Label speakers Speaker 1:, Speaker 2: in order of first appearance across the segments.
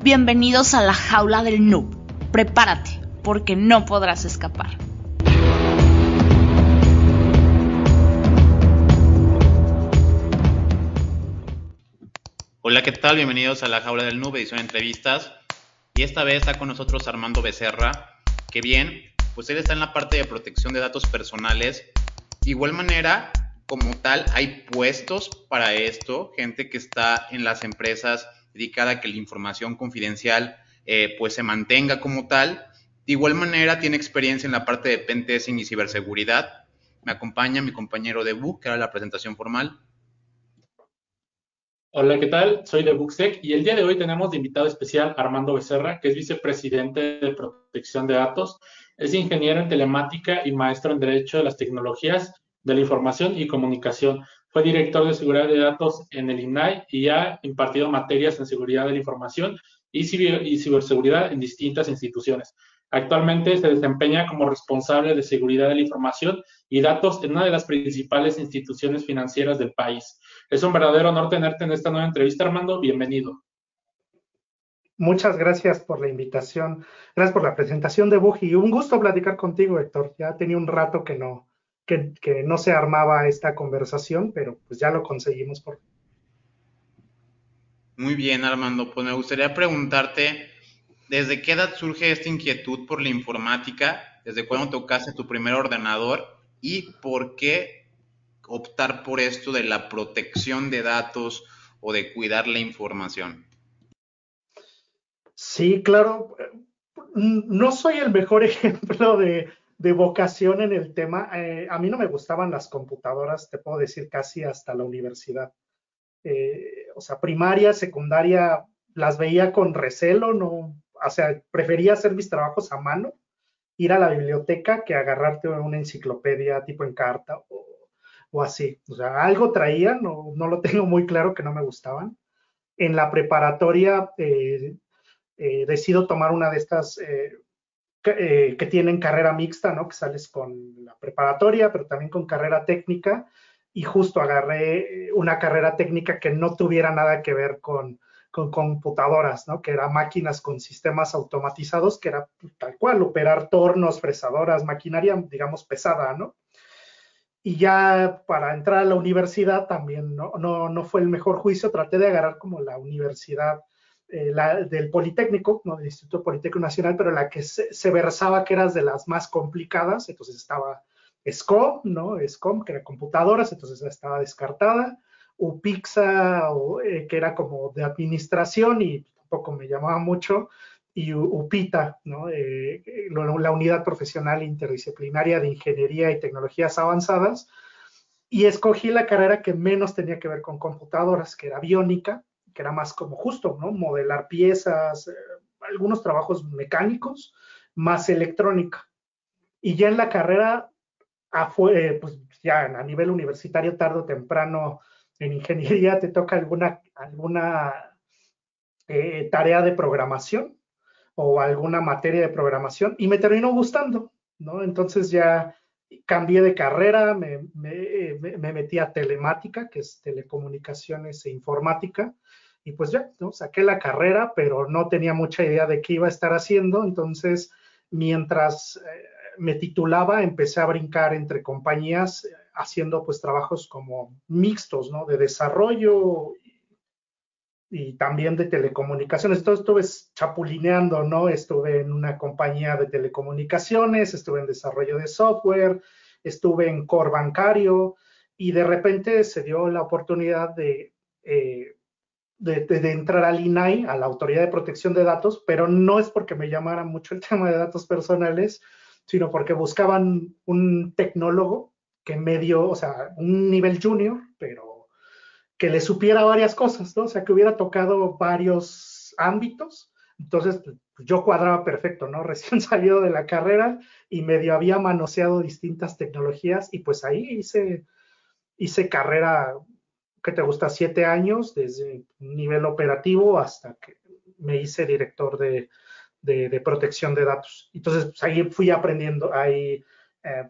Speaker 1: Bienvenidos a la jaula del noob. Prepárate, porque no podrás escapar.
Speaker 2: Hola, ¿qué tal? Bienvenidos a la jaula del noob, edición de entrevistas. Y esta vez está con nosotros Armando Becerra, que bien, pues él está en la parte de protección de datos personales. De igual manera, como tal, hay puestos para esto, gente que está en las empresas dedicada a que la información confidencial pues se mantenga como tal. De igual manera, tiene experiencia en la parte de pentesting y ciberseguridad. Me acompaña mi compañero de Book, que era la presentación formal.
Speaker 3: Hola, ¿qué tal? Soy de Buxec y el día de hoy tenemos de invitado especial a Armando Becerra, que es vicepresidente de protección de datos, es ingeniero en telemática y maestro en Derecho de las Tecnologías de la Información y Comunicación. Fue director de seguridad de datos en el INAI y ha impartido materias en seguridad de la información y ciberseguridad en distintas instituciones. Actualmente se desempeña como responsable de seguridad de la información y datos en una de las principales instituciones financieras del país. Es un verdadero honor tenerte en esta nueva entrevista, Armando. Bienvenido.
Speaker 4: Muchas gracias por la invitación. Gracias por la presentación de Buji. Un gusto platicar contigo, Héctor. Ya tenía un rato que no se armaba esta conversación, pero pues ya lo conseguimos.
Speaker 2: Muy bien, Armando. Pues me gustaría preguntarte, ¿desde qué edad surge esta inquietud por la informática? ¿Desde cuándo tocaste tu primer ordenador? ¿Y por qué optar por esto de la protección de datos o de cuidar la información?
Speaker 4: Sí, claro. No soy el mejor ejemplo de vocación en el tema. A mí no me gustaban las computadoras, te puedo decir, casi hasta la universidad. O sea, primaria, secundaria, las veía con recelo, no, o sea, prefería hacer mis trabajos a mano, ir a la biblioteca que agarrarte una enciclopedia tipo en carta o así. O sea, algo traía, no lo tengo muy claro que no me gustaban. En la preparatoria decido tomar una de estas que tienen carrera mixta, ¿no? Que sales con la preparatoria, pero también con carrera técnica, y justo agarré una carrera técnica que no tuviera nada que ver con computadoras, ¿no? Que eran máquinas con sistemas automatizados, que era tal cual, operar tornos, fresadoras, maquinaria, digamos, pesada, ¿no? Y ya para entrar a la universidad también no fue el mejor juicio, traté de agarrar como la universidad del Politécnico, ¿no? Del Instituto Politécnico Nacional, pero la que se versaba que era de las más complicadas, entonces estaba SCOM, ¿no? SCOM, que era computadoras, entonces estaba descartada, UPIXA, que era como de administración y tampoco me llamaba mucho, y UPITA, ¿no? La Unidad Profesional Interdisciplinaria de Ingeniería y Tecnologías Avanzadas, y escogí la carrera que menos tenía que ver con computadoras, que era aviónica, que era más como justo, ¿no? Modelar piezas, algunos trabajos mecánicos, más electrónica. Y ya en la carrera, pues ya a nivel universitario, tarde o temprano, en ingeniería te toca alguna tarea de programación o alguna materia de programación y me terminó gustando, ¿no? Entonces ya cambié de carrera, me metí a telemática, que es telecomunicaciones e informática, y pues ya, ¿no? Saqué la carrera, pero no tenía mucha idea de qué iba a estar haciendo, entonces mientras me titulaba, empecé a brincar entre compañías haciendo pues trabajos como mixtos, ¿no? De desarrollo y también de telecomunicaciones. Entonces estuve chapulineando, ¿no? Estuve en una compañía de telecomunicaciones, estuve en desarrollo de software, estuve en core bancario y de repente se dio la oportunidad de entrar al INAI, a la Autoridad de Protección de Datos, pero no es porque me llamara mucho el tema de datos personales, sino porque buscaban un tecnólogo que medio, o sea, un nivel junior, pero que le supiera varias cosas, ¿no? O sea, que hubiera tocado varios ámbitos. Entonces, pues, yo cuadraba perfecto, ¿no? Recién salido de la carrera y medio había manoseado distintas tecnologías y pues ahí hice carrera, ¿qué te gusta? 7 años, desde un nivel operativo hasta que me hice director de protección de datos. Entonces, pues ahí fui aprendiendo, ahí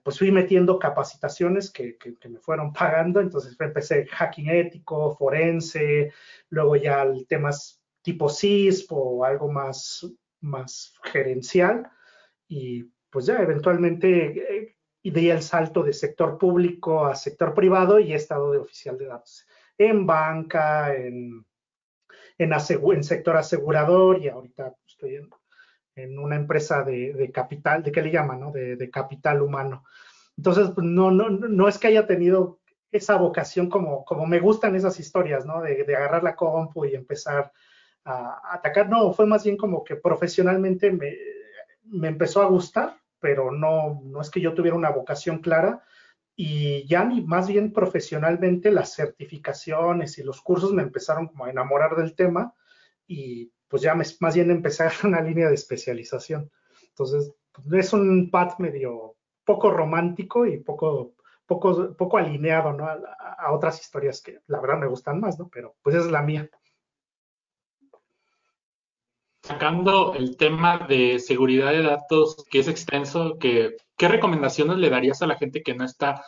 Speaker 4: pues fui metiendo capacitaciones que me fueron pagando, entonces empecé hacking ético, forense, luego ya temas tipo CISP o algo más gerencial, y pues ya eventualmente di el salto de sector público a sector privado y he estado de oficial de datos en banca, en sector asegurador, y ahorita estoy en una empresa de capital, ¿de qué le llaman, no? De capital humano. Entonces, pues, no es que haya tenido esa vocación como me gustan esas historias, ¿no? De agarrar la compu y empezar a atacar. No, fue más bien como que profesionalmente me empezó a gustar, pero no es que yo tuviera una vocación clara, y ya más bien profesionalmente las certificaciones y los cursos me empezaron como a enamorar del tema, y pues ya más bien empecé a una línea de especialización. Entonces, pues, es un path medio poco romántico y poco alineado, ¿no? A otras historias que la verdad me gustan más, ¿no? Pero pues esa es la mía.
Speaker 3: Sacando el tema de seguridad de datos, que es extenso, ¿qué recomendaciones le darías a la gente que no está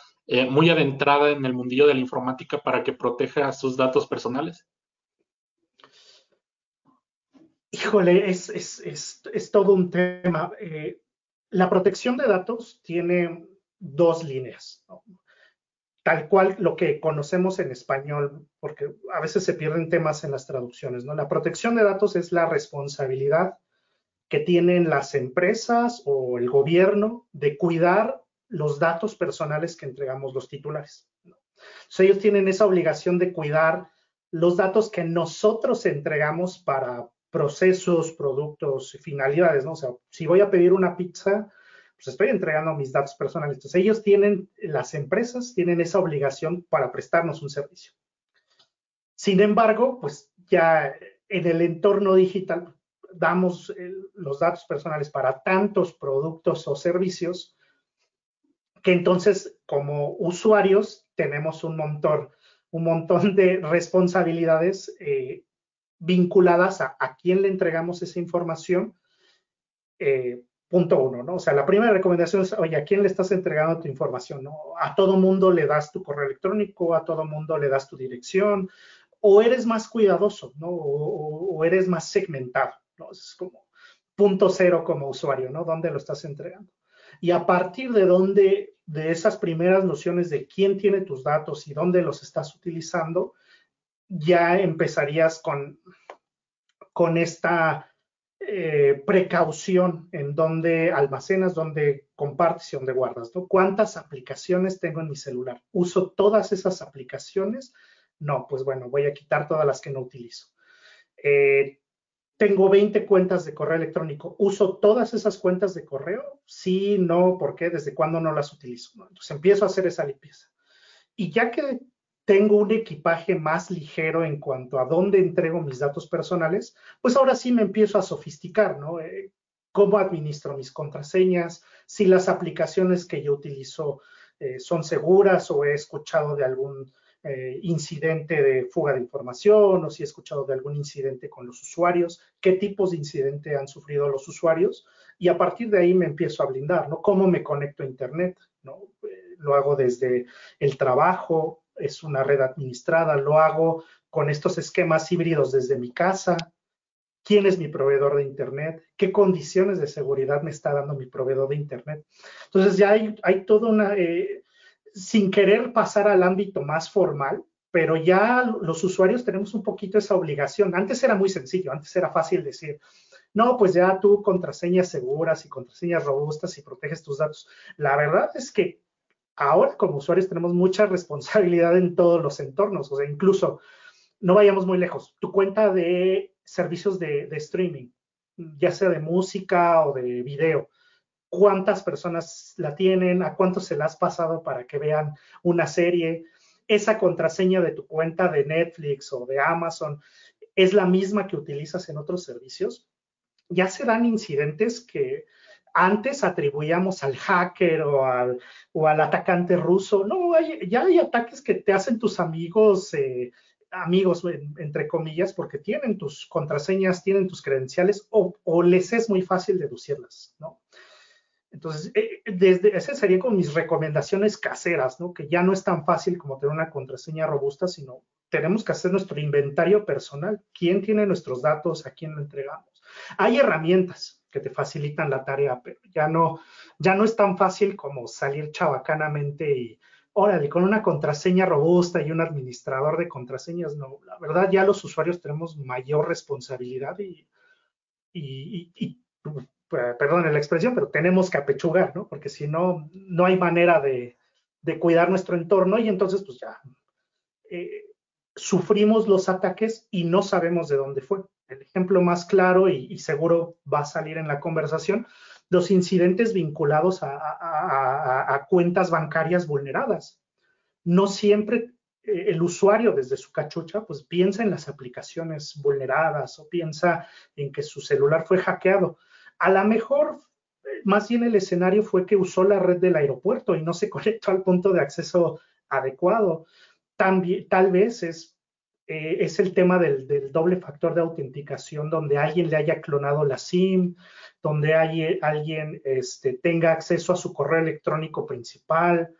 Speaker 3: muy adentrada en el mundillo de la informática para que proteja sus datos personales?
Speaker 4: Híjole, es todo un tema. La protección de datos tiene dos líneas, ¿no? Tal cual lo que conocemos en español, porque a veces se pierden temas en las traducciones, ¿no? La protección de datos es la responsabilidad que tienen las empresas o el gobierno de cuidar los datos personales que entregamos los titulares, ¿no? Entonces, ellos tienen esa obligación de cuidar los datos que nosotros entregamos para procesos, productos, finalidades, ¿no? O sea, si voy a pedir una pizza, pues estoy entregando mis datos personales. Entonces, ellos tienen, las empresas tienen esa obligación para prestarnos un servicio. Sin embargo, pues ya en el entorno digital damos los datos personales para tantos productos o servicios que entonces como usuarios tenemos un montón de responsabilidades vinculadas a quién le entregamos esa información. Punto uno, ¿no? O sea, la primera recomendación es, oye, ¿a quién le estás entregando tu información, no? A todo mundo le das tu correo electrónico, a todo mundo le das tu dirección, o eres más cuidadoso, ¿no? O eres más segmentado, ¿no? Es como punto cero como usuario, ¿no? ¿Dónde lo estás entregando? Y a partir de esas primeras nociones de quién tiene tus datos y dónde los estás utilizando, ya empezarías con esta precaución en dónde almacenas, dónde compartes y dónde guardas, ¿no? ¿Cuántas aplicaciones tengo en mi celular? ¿Uso todas esas aplicaciones? No, pues bueno, voy a quitar todas las que no utilizo. Tengo 20 cuentas de correo electrónico. ¿Uso todas esas cuentas de correo? Sí, no, ¿por qué? ¿Desde cuándo no las utilizo? ¿No? Entonces empiezo a hacer esa limpieza. Y ya que tengo un equipaje más ligero en cuanto a dónde entrego mis datos personales, pues ahora sí me empiezo a sofisticar, ¿no? ¿Cómo administro mis contraseñas? Si las aplicaciones que yo utilizo son seguras, o he escuchado de algún incidente de fuga de información, o si he escuchado de algún incidente con los usuarios, qué tipos de incidente han sufrido los usuarios, y a partir de ahí me empiezo a blindar, ¿no? ¿Cómo me conecto a Internet? ¿No? Lo hago desde el trabajo, es una red administrada, lo hago con estos esquemas híbridos desde mi casa. ¿Quién es mi proveedor de Internet? ¿Qué condiciones de seguridad me está dando mi proveedor de Internet? Entonces ya hay toda una, sin querer pasar al ámbito más formal, pero ya los usuarios tenemos un poquito esa obligación. Antes era muy sencillo, antes era fácil decir, no, pues ya tú contraseñas seguras y contraseñas robustas y proteges tus datos. La verdad es que ahora como usuarios tenemos mucha responsabilidad en todos los entornos, o sea, incluso no vayamos muy lejos, tu cuenta de servicios de streaming, ya sea de música o de video, ¿cuántas personas la tienen? ¿A cuántos se la has pasado para que vean una serie? Esa contraseña de tu cuenta de Netflix o de Amazon es la misma que utilizas en otros servicios. Ya se dan incidentes que antes atribuíamos al hacker o al atacante ruso. No, ya hay ataques que te hacen tus amigos, entre comillas, porque tienen tus contraseñas, tienen tus credenciales, o les es muy fácil deducirlas, ¿no? Entonces, esas serían como mis recomendaciones caseras, ¿no? Que ya no es tan fácil como tener una contraseña robusta, sino tenemos que hacer nuestro inventario personal. ¿Quién tiene nuestros datos? ¿A quién lo entregamos? Hay herramientas que te facilitan la tarea, pero ya no es tan fácil como salir chabacanamente y, órale, con una contraseña robusta y un administrador de contraseñas, no. La verdad, ya los usuarios tenemos mayor responsabilidad y perdón la expresión, pero tenemos que apechugar, ¿no? Porque si no, no hay manera de cuidar nuestro entorno y entonces pues ya eh, sufrimos los ataques y no sabemos de dónde fue. El ejemplo más claro y seguro va a salir en la conversación, los incidentes vinculados a cuentas bancarias vulneradas. No siempre el usuario desde su cachucha pues piensa en las aplicaciones vulneradas o piensa en que su celular fue hackeado. A lo mejor más bien el escenario fue que usó la red del aeropuerto y no se conectó al punto de acceso adecuado. Tal vez es el tema del doble factor de autenticación, donde alguien le haya clonado la SIM, donde alguien tenga acceso a su correo electrónico principal,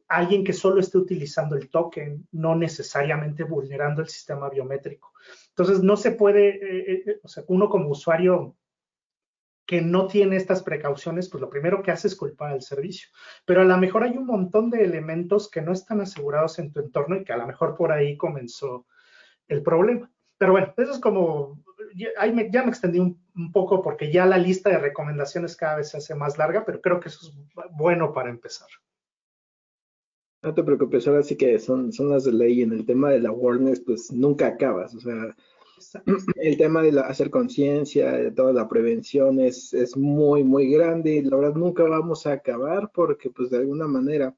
Speaker 4: alguien que solo esté utilizando el token, no necesariamente vulnerando el sistema biométrico. Entonces, no se puede, o sea, uno como usuario que no tiene estas precauciones, pues lo primero que hace es culpar al servicio. Pero a lo mejor hay un montón de elementos que no están asegurados en tu entorno y que a lo mejor por ahí comenzó el problema. Pero bueno, eso es como, ya me extendí un poco porque ya la lista de recomendaciones cada vez se hace más larga, pero creo que eso es bueno para empezar.
Speaker 5: No te preocupes, ahora sí que son las de ley. En el tema de la awareness, pues nunca acabas. O sea, el tema de hacer conciencia, de toda la prevención es muy, muy grande y la verdad nunca vamos a acabar porque pues de alguna manera,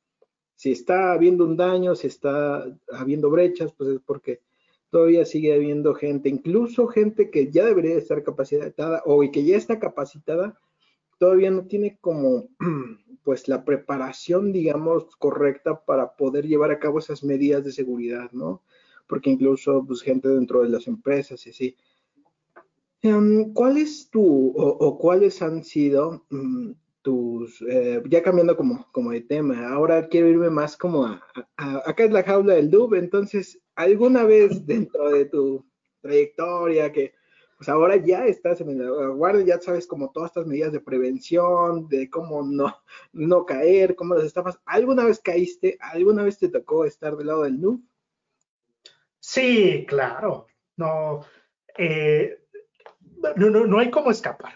Speaker 5: si está habiendo un daño, si está habiendo brechas, pues es porque todavía sigue habiendo gente, incluso gente que ya debería estar capacitada o que ya está capacitada, todavía no tiene como pues la preparación, digamos, correcta para poder llevar a cabo esas medidas de seguridad, ¿no? Porque incluso pues gente dentro de las empresas y así. ¿Cuál es cuáles han sido tus, ya cambiando como de tema, ahora quiero irme más como acá es la jaula del Dub, entonces, ¿alguna vez dentro de tu trayectoria que pues ahora ya estás en la guardia, ya sabes como todas estas medidas de prevención, de cómo no caer, cómo las estafas, ¿alguna vez caíste? ¿Alguna vez te tocó estar del lado del noob?
Speaker 4: Sí, claro. No, eh, no hay cómo escapar.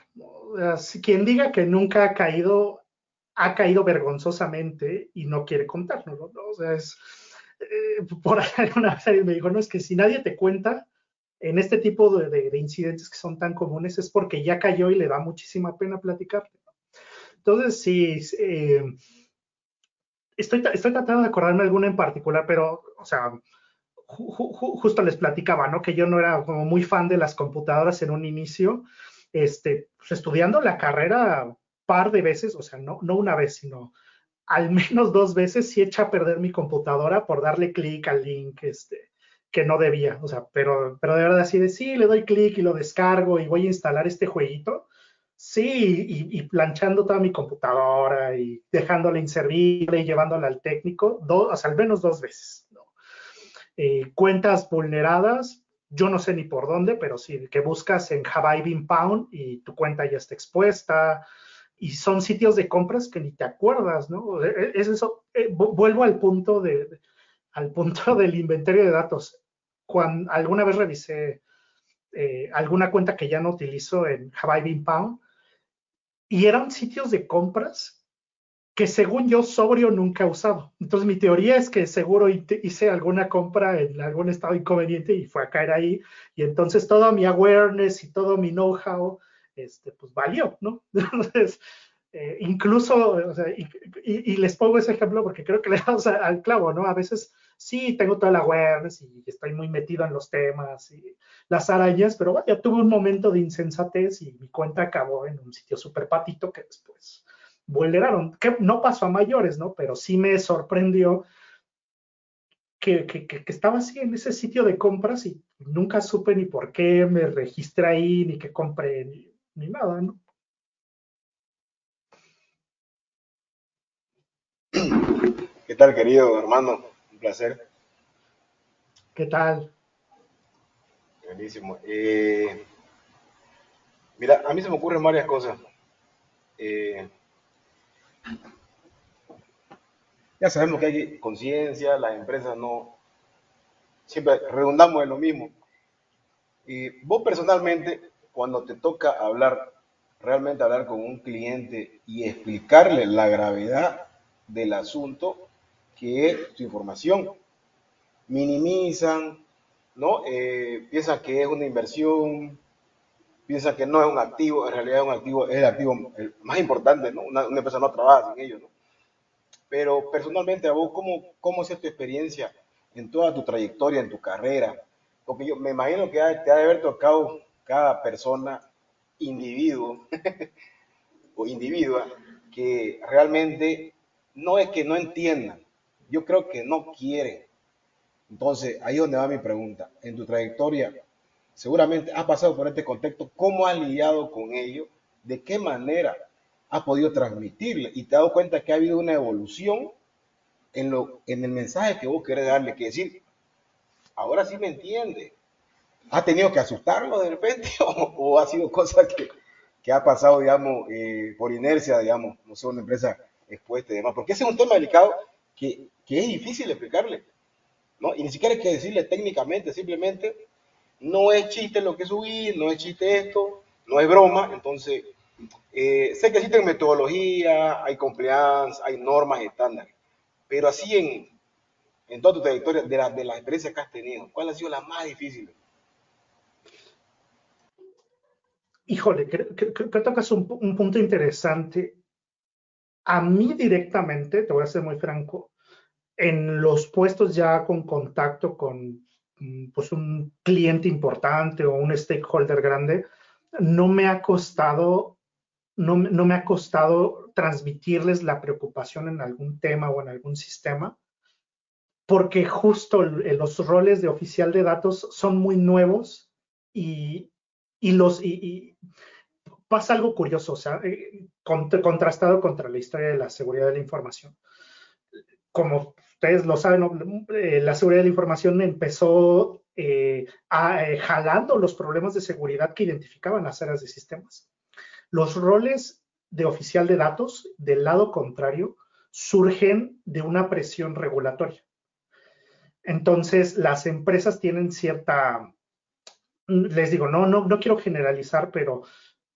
Speaker 4: Quien diga que nunca ha caído vergonzosamente y no quiere contárnoslo, ¿no? O sea, por ahí una vez alguien me dijo, no, es que si nadie te cuenta en este tipo de incidentes que son tan comunes es porque ya cayó y le da muchísima pena platicar. Entonces, sí, estoy tratando de acordarme de alguna en particular, pero, o sea, justo les platicaba, ¿no? Que yo no era como muy fan de las computadoras en un inicio, pues estudiando la carrera par de veces, o sea, no una vez, sino al menos dos veces sí eché a perder mi computadora por darle clic al link, que no debía, o sea, pero de verdad así de sí, le doy clic y lo descargo y voy a instalar este jueguito, sí, y planchando toda mi computadora y dejándola inservible y llevándola al técnico, o sea, al menos dos veces, ¿no? Cuentas vulneradas, yo no sé ni por dónde, pero sí, que buscas en Have I Been Pwned y tu cuenta ya está expuesta, y son sitios de compras que ni te acuerdas, ¿no? Es eso, vuelvo al punto del inventario de datos. Cuando alguna vez revisé alguna cuenta que ya no utilizo en Have I Been Pwned, y eran sitios de compras que según yo sobrio nunca he usado. Entonces mi teoría es que seguro hice alguna compra en algún estado inconveniente y fue a caer ahí, y entonces todo mi awareness y todo mi know-how, pues valió, ¿no? Entonces, incluso, o sea, y les pongo ese ejemplo porque creo que le damos al clavo, ¿no? A veces sí tengo toda la awareness y estoy muy metido en los temas y las arañas, pero bueno, ya tuve un momento de insensatez y mi cuenta acabó en un sitio súper patito que después vulneraron, que no pasó a mayores, ¿no? Pero sí me sorprendió que estaba así en ese sitio de compras y nunca supe ni por qué me registré ahí, ni qué compré, ni nada, ¿no?
Speaker 6: ¿Qué tal, querido hermano? Un placer.
Speaker 4: ¿Qué tal?
Speaker 6: Buenísimo. Mira, a mí se me ocurren varias cosas. Eh, ya sabemos que hay conciencia, las empresas no, siempre redundamos en lo mismo. Y vos personalmente, cuando te toca hablar, realmente hablar con un cliente y explicarle la gravedad del asunto, que es tu información, minimizan, ¿no? Piensan que es una inversión, piensan que no es un activo, en realidad es un activo, es el activo más importante, ¿no? Una empresa no trabaja sin ello, ¿no? Pero personalmente, a vos, ¿cómo es tu experiencia en toda tu trayectoria, en tu carrera? Porque yo me imagino que te ha de haber tocado cada persona, individuo o individua, que realmente no es que no entiendan, yo creo que no quieren. Entonces, ahí es donde va mi pregunta. En tu trayectoria, seguramente has pasado por este contexto, ¿cómo has lidiado con ello? ¿De qué manera has podido transmitirle? Y te has dado cuenta que ha habido una evolución en el mensaje que vos querés darle, que decir, ahora sí me entiende. ¿Ha tenido que asustarlo de repente o ha sido cosa que ha pasado, digamos, por inercia, digamos, no sé, una empresa expuesta y demás? Porque ese es un tema delicado que es difícil explicarle, ¿no? Y ni siquiera hay que decirle técnicamente, simplemente no es chiste lo que subí, no es chiste esto, no es broma. Entonces, sé que existen metodologías, hay compliance, hay normas estándares, pero así en toda tu trayectoria, de las experiencias que has tenido, ¿cuál ha sido la más difícil?
Speaker 4: Híjole, creo que tocas un punto interesante. A mí directamente, te voy a ser muy franco, en los puestos ya con contacto con pues un cliente importante o un stakeholder grande, no me ha costado, no me ha costado transmitirles la preocupación en algún tema o en algún sistema, porque justo los roles de oficial de datos son muy nuevos y, y pasa algo curioso, o sea, contrastado contra la historia de la seguridad de la información. Como ustedes lo saben, la seguridad de la información empezó jalando los problemas de seguridad que identificaban las áreas de sistemas. Los roles de oficial de datos, del lado contrario, surgen de una presión regulatoria. Entonces, las empresas tienen cierta, les digo, no quiero generalizar, pero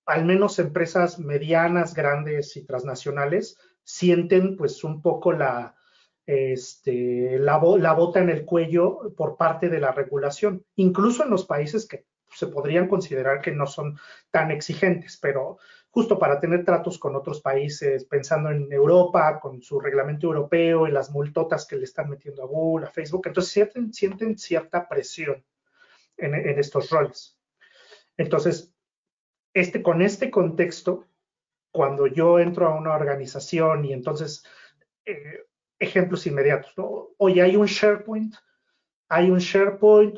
Speaker 4: al menos empresas medianas, grandes y transnacionales sienten pues un poco la bota en el cuello por parte de la regulación, incluso en los países que se podrían considerar que no son tan exigentes, pero justo para tener tratos con otros países, pensando en Europa, con su reglamento europeo y las multotas que le están metiendo a Google, a Facebook, entonces sienten cierta presión en estos roles. Entonces, con este contexto, cuando yo entro a una organización y entonces, ejemplos inmediatos, ¿no? Oye, hay un SharePoint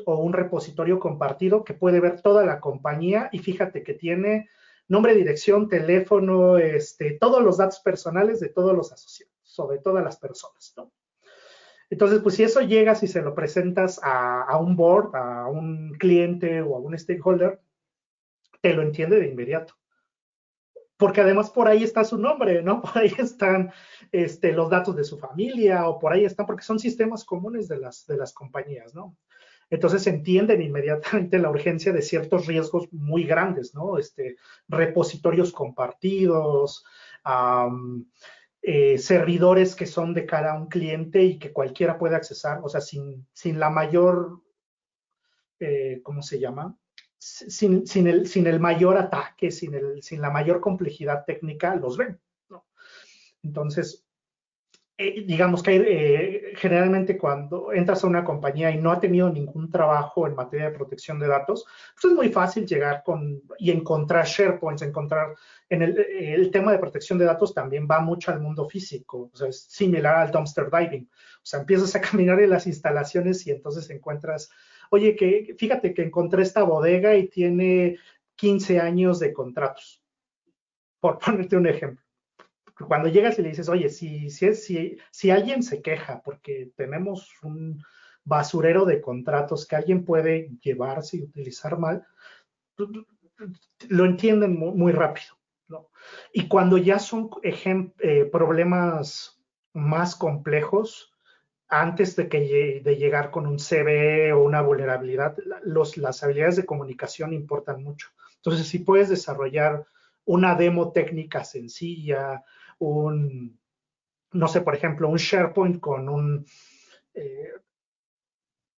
Speaker 4: o un repositorio compartido que puede ver toda la compañía y fíjate que tiene nombre, dirección, teléfono, todos los datos personales de todos los asociados, sobre todas las personas, ¿no? Entonces, pues si eso llegas y se lo presentas a un board, a un cliente o a un stakeholder, te lo entiende de inmediato. Porque además por ahí está su nombre, ¿no? Por ahí están los datos de su familia o por ahí están, porque son sistemas comunes de las compañías, ¿no? Entonces entienden inmediatamente la urgencia de ciertos riesgos muy grandes, ¿no? Repositorios compartidos, servidores que son de cara a un cliente y que cualquiera puede accesar, o sea, sin la mayor, ¿cómo se llama? Sin el mayor ataque, sin la mayor complejidad técnica, los ven, ¿no? Entonces, digamos que generalmente cuando entras a una compañía y no ha tenido ningún trabajo en materia de protección de datos, pues es muy fácil llegar y encontrar SharePoints, en el tema de protección de datos también va mucho al mundo físico, o sea, es similar al dumpster diving, o sea, empiezas a caminar en las instalaciones y entonces encuentras, oye, fíjate que encontré esta bodega y tiene 15 años de contratos, por ponerte un ejemplo. Cuando llegas y le dices, oye, si alguien se queja porque tenemos un basurero de contratos que alguien puede llevarse y utilizar mal, lo entienden muy rápido, ¿no? Y cuando ya son problemas más complejos, antes de llegar con un CVE o una vulnerabilidad, las habilidades de comunicación importan mucho. Entonces, si puedes desarrollar una demo técnica sencilla, no sé, por ejemplo, un SharePoint con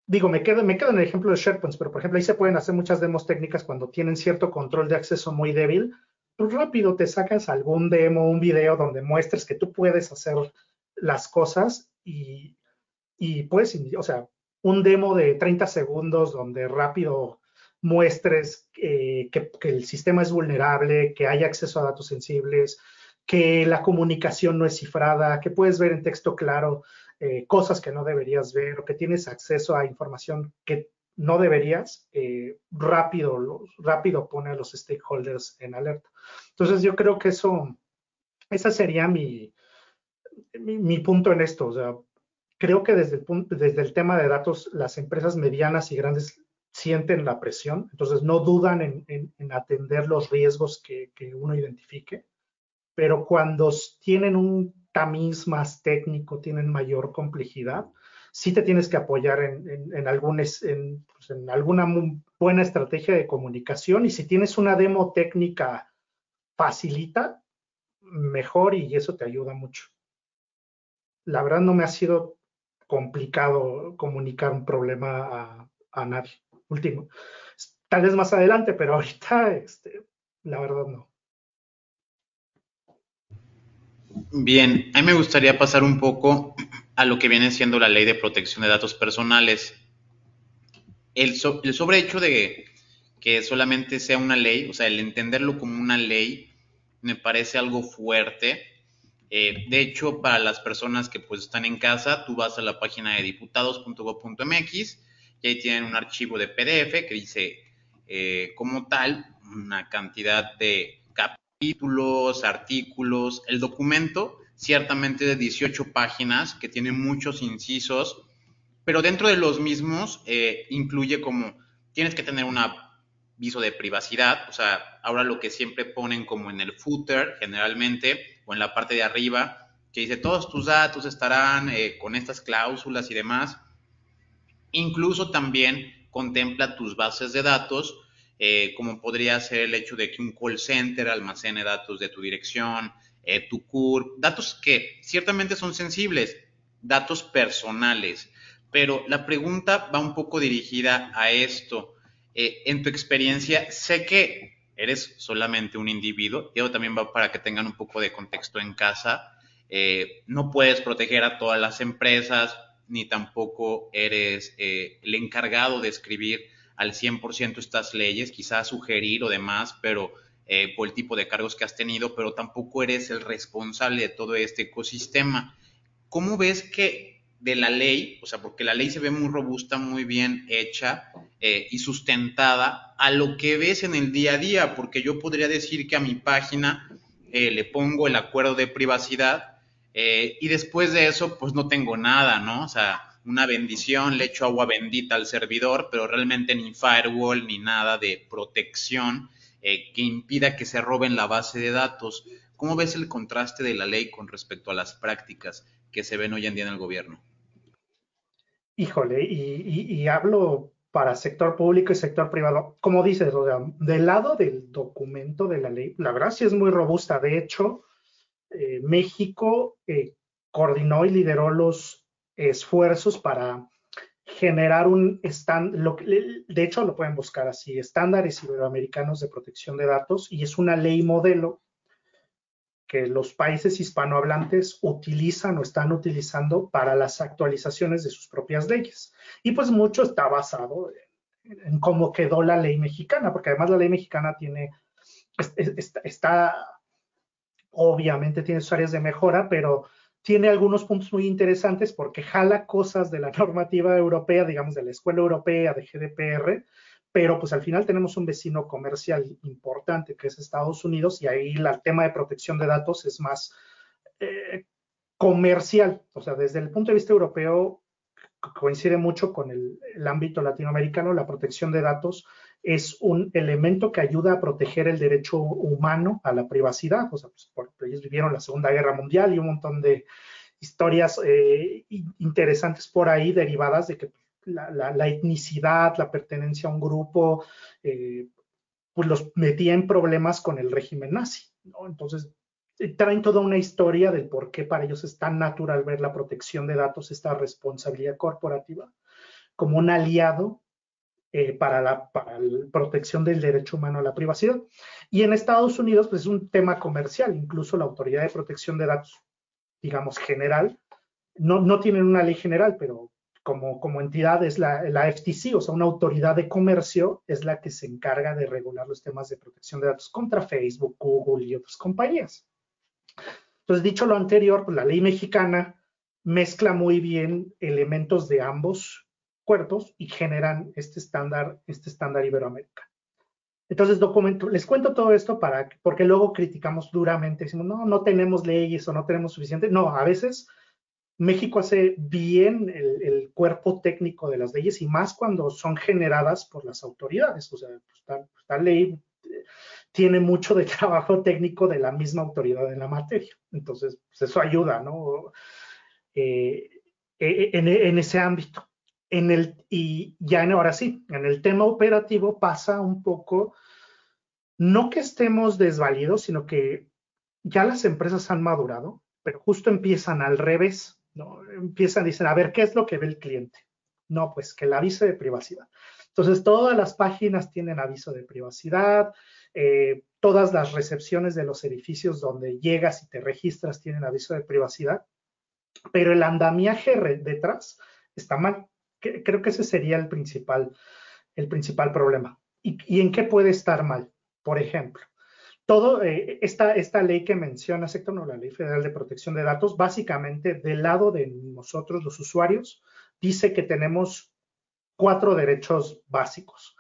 Speaker 4: me quedo en el ejemplo de SharePoint, pero por ejemplo ahí se pueden hacer muchas demos técnicas cuando tienen cierto control de acceso muy débil. Pues rápido te sacas algún demo, un video donde muestres que tú puedes hacer las cosas y puedes, o sea, un demo de 30 segundos donde rápido muestres que el sistema es vulnerable, que hay acceso a datos sensibles, que la comunicación no es cifrada, que puedes ver en texto claro cosas que no deberías ver o que tienes acceso a información que no deberías, rápido pone a los stakeholders en alerta. Entonces yo creo que esa sería mi punto en esto. O sea, creo que desde el tema de datos, las empresas medianas y grandes sienten la presión, entonces no dudan en atender los riesgos que uno identifique, pero cuando tienen un tamiz más técnico, tienen mayor complejidad, sí te tienes que apoyar en alguna buena estrategia de comunicación, y si tienes una demo técnica facilita, mejor, y eso te ayuda mucho. La verdad no me ha sido complicado comunicar un problema a nadie. Tal vez más adelante, pero ahorita la verdad no.
Speaker 2: Bien, a mí me gustaría pasar un poco a lo que viene siendo la Ley de Protección de Datos Personales. El sobrehecho de que solamente sea una ley, o sea, el entenderlo como una ley, me parece algo fuerte. De hecho, para las personas que pues están en casa, tú vas a la página de diputados.gov.mx y ahí tienen un archivo de PDF que dice como tal una cantidad de capítulos, artículos. El documento ciertamente de 18 páginas que tiene muchos incisos, pero dentro de los mismos incluye como tienes que tener un aviso de privacidad, o sea, ahora lo que siempre ponen como en el footer generalmente o en la parte de arriba, que dice todos tus datos estarán con estas cláusulas y demás. Incluso también contempla tus bases de datos, como podría ser el hecho de que un call center almacene datos de tu dirección, tu CURP, datos que ciertamente son sensibles, datos personales. Pero la pregunta va un poco dirigida a esto. En tu experiencia, sé que eres solamente un individuo, y eso también va para que tengan un poco de contexto en casa. No puedes proteger a todas las empresas, ni tampoco eres el encargado de escribir al 100% estas leyes, quizás sugerir o demás, pero por el tipo de cargos que has tenido, pero tampoco eres el responsable de todo este ecosistema. ¿Cómo ves que de la ley, o sea, porque la ley se ve muy robusta, muy bien hecha y sustentada, a lo que ves en el día a día? Porque yo podría decir que a mi página le pongo el acuerdo de privacidad y después de eso, pues no tengo nada, ¿no? O sea, una bendición, le echo agua bendita al servidor, pero realmente ni firewall ni nada de protección que impida que se roben la base de datos. ¿Cómo ves el contraste de la ley con respecto a las prácticas que se ven hoy en día en el gobierno?
Speaker 4: Híjole, y hablo para sector público y sector privado. Como dices, o sea, del lado del documento de la ley, la verdad sí es muy robusta. De hecho, México coordinó y lideró los esfuerzos para generar de hecho lo pueden buscar así, estándares iberoamericanos de protección de datos, y es una ley modelo que los países hispanohablantes utilizan o están utilizando para las actualizaciones de sus propias leyes. Y pues mucho está basado en cómo quedó la ley mexicana, porque además la ley mexicana obviamente tiene sus áreas de mejora, pero tiene algunos puntos muy interesantes porque jala cosas de la normativa europea, digamos de la escuela europea, de GDPR, pero pues al final tenemos un vecino comercial importante que es Estados Unidos, y ahí el tema de protección de datos es más comercial, o sea, desde el punto de vista europeo, coincide mucho con el ámbito latinoamericano. La protección de datos es un elemento que ayuda a proteger el derecho humano a la privacidad. O sea, pues, porque ellos vivieron la Segunda Guerra Mundial y un montón de historias interesantes por ahí derivadas de que la etnicidad, la pertenencia a un grupo, pues los metía en problemas con el régimen nazi, ¿no? Entonces, traen toda una historia del por qué para ellos es tan natural ver la protección de datos, esta responsabilidad corporativa, como un aliado para la protección del derecho humano a la privacidad. Y en Estados Unidos, pues es un tema comercial, incluso la Autoridad de Protección de Datos, digamos, general, no tienen una ley general, pero como entidad es la FTC, o sea, una autoridad de comercio es la que se encarga de regular los temas de protección de datos contra Facebook, Google y otras compañías. Entonces, dicho lo anterior, pues la ley mexicana mezcla muy bien elementos de ambos cuerpos y generan este estándar iberoamericano. Entonces, les cuento todo esto porque luego criticamos duramente, decimos, no tenemos leyes o no tenemos suficiente. No, a veces México hace bien el cuerpo técnico de las leyes y más cuando son generadas por las autoridades. O sea, esta ley tiene mucho de trabajo técnico de la misma autoridad en la materia. Entonces, pues eso ayuda, ¿no? En ese ámbito. Ahora sí, en el tema operativo pasa un poco, no que estemos desvalidos, sino que ya las empresas han madurado, pero justo empiezan al revés, ¿no? Dicen, a ver, ¿qué es lo que ve el cliente? No, pues que el aviso de privacidad. Entonces, todas las páginas tienen aviso de privacidad, todas las recepciones de los edificios donde llegas y te registras tienen aviso de privacidad, pero el andamiaje detrás está mal. Creo que ese sería el principal problema. ¿Y en qué puede estar mal? Por ejemplo, esta ley que mencionas, Héctor, no, la Ley Federal de Protección de Datos, básicamente del lado de nosotros, los usuarios, dice que tenemos 4 derechos básicos: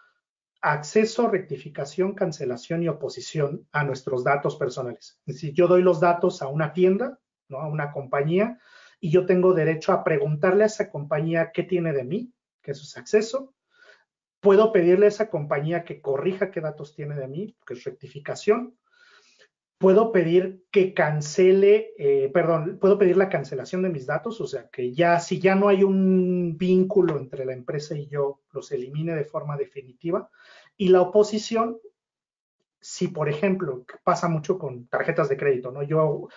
Speaker 4: acceso, rectificación, cancelación y oposición a nuestros datos personales. Es decir, yo doy los datos a una tienda, ¿no? A una compañía, y yo tengo derecho a preguntarle a esa compañía qué tiene de mí, que eso es acceso. Puedo pedirle a esa compañía que corrija qué datos tiene de mí, que es rectificación. Puedo pedir que puedo pedir la cancelación de mis datos, o sea, que si ya no hay un vínculo entre la empresa y yo, los elimine de forma definitiva. Y la oposición, si por ejemplo, pasa mucho con tarjetas de crédito, ¿no? Yo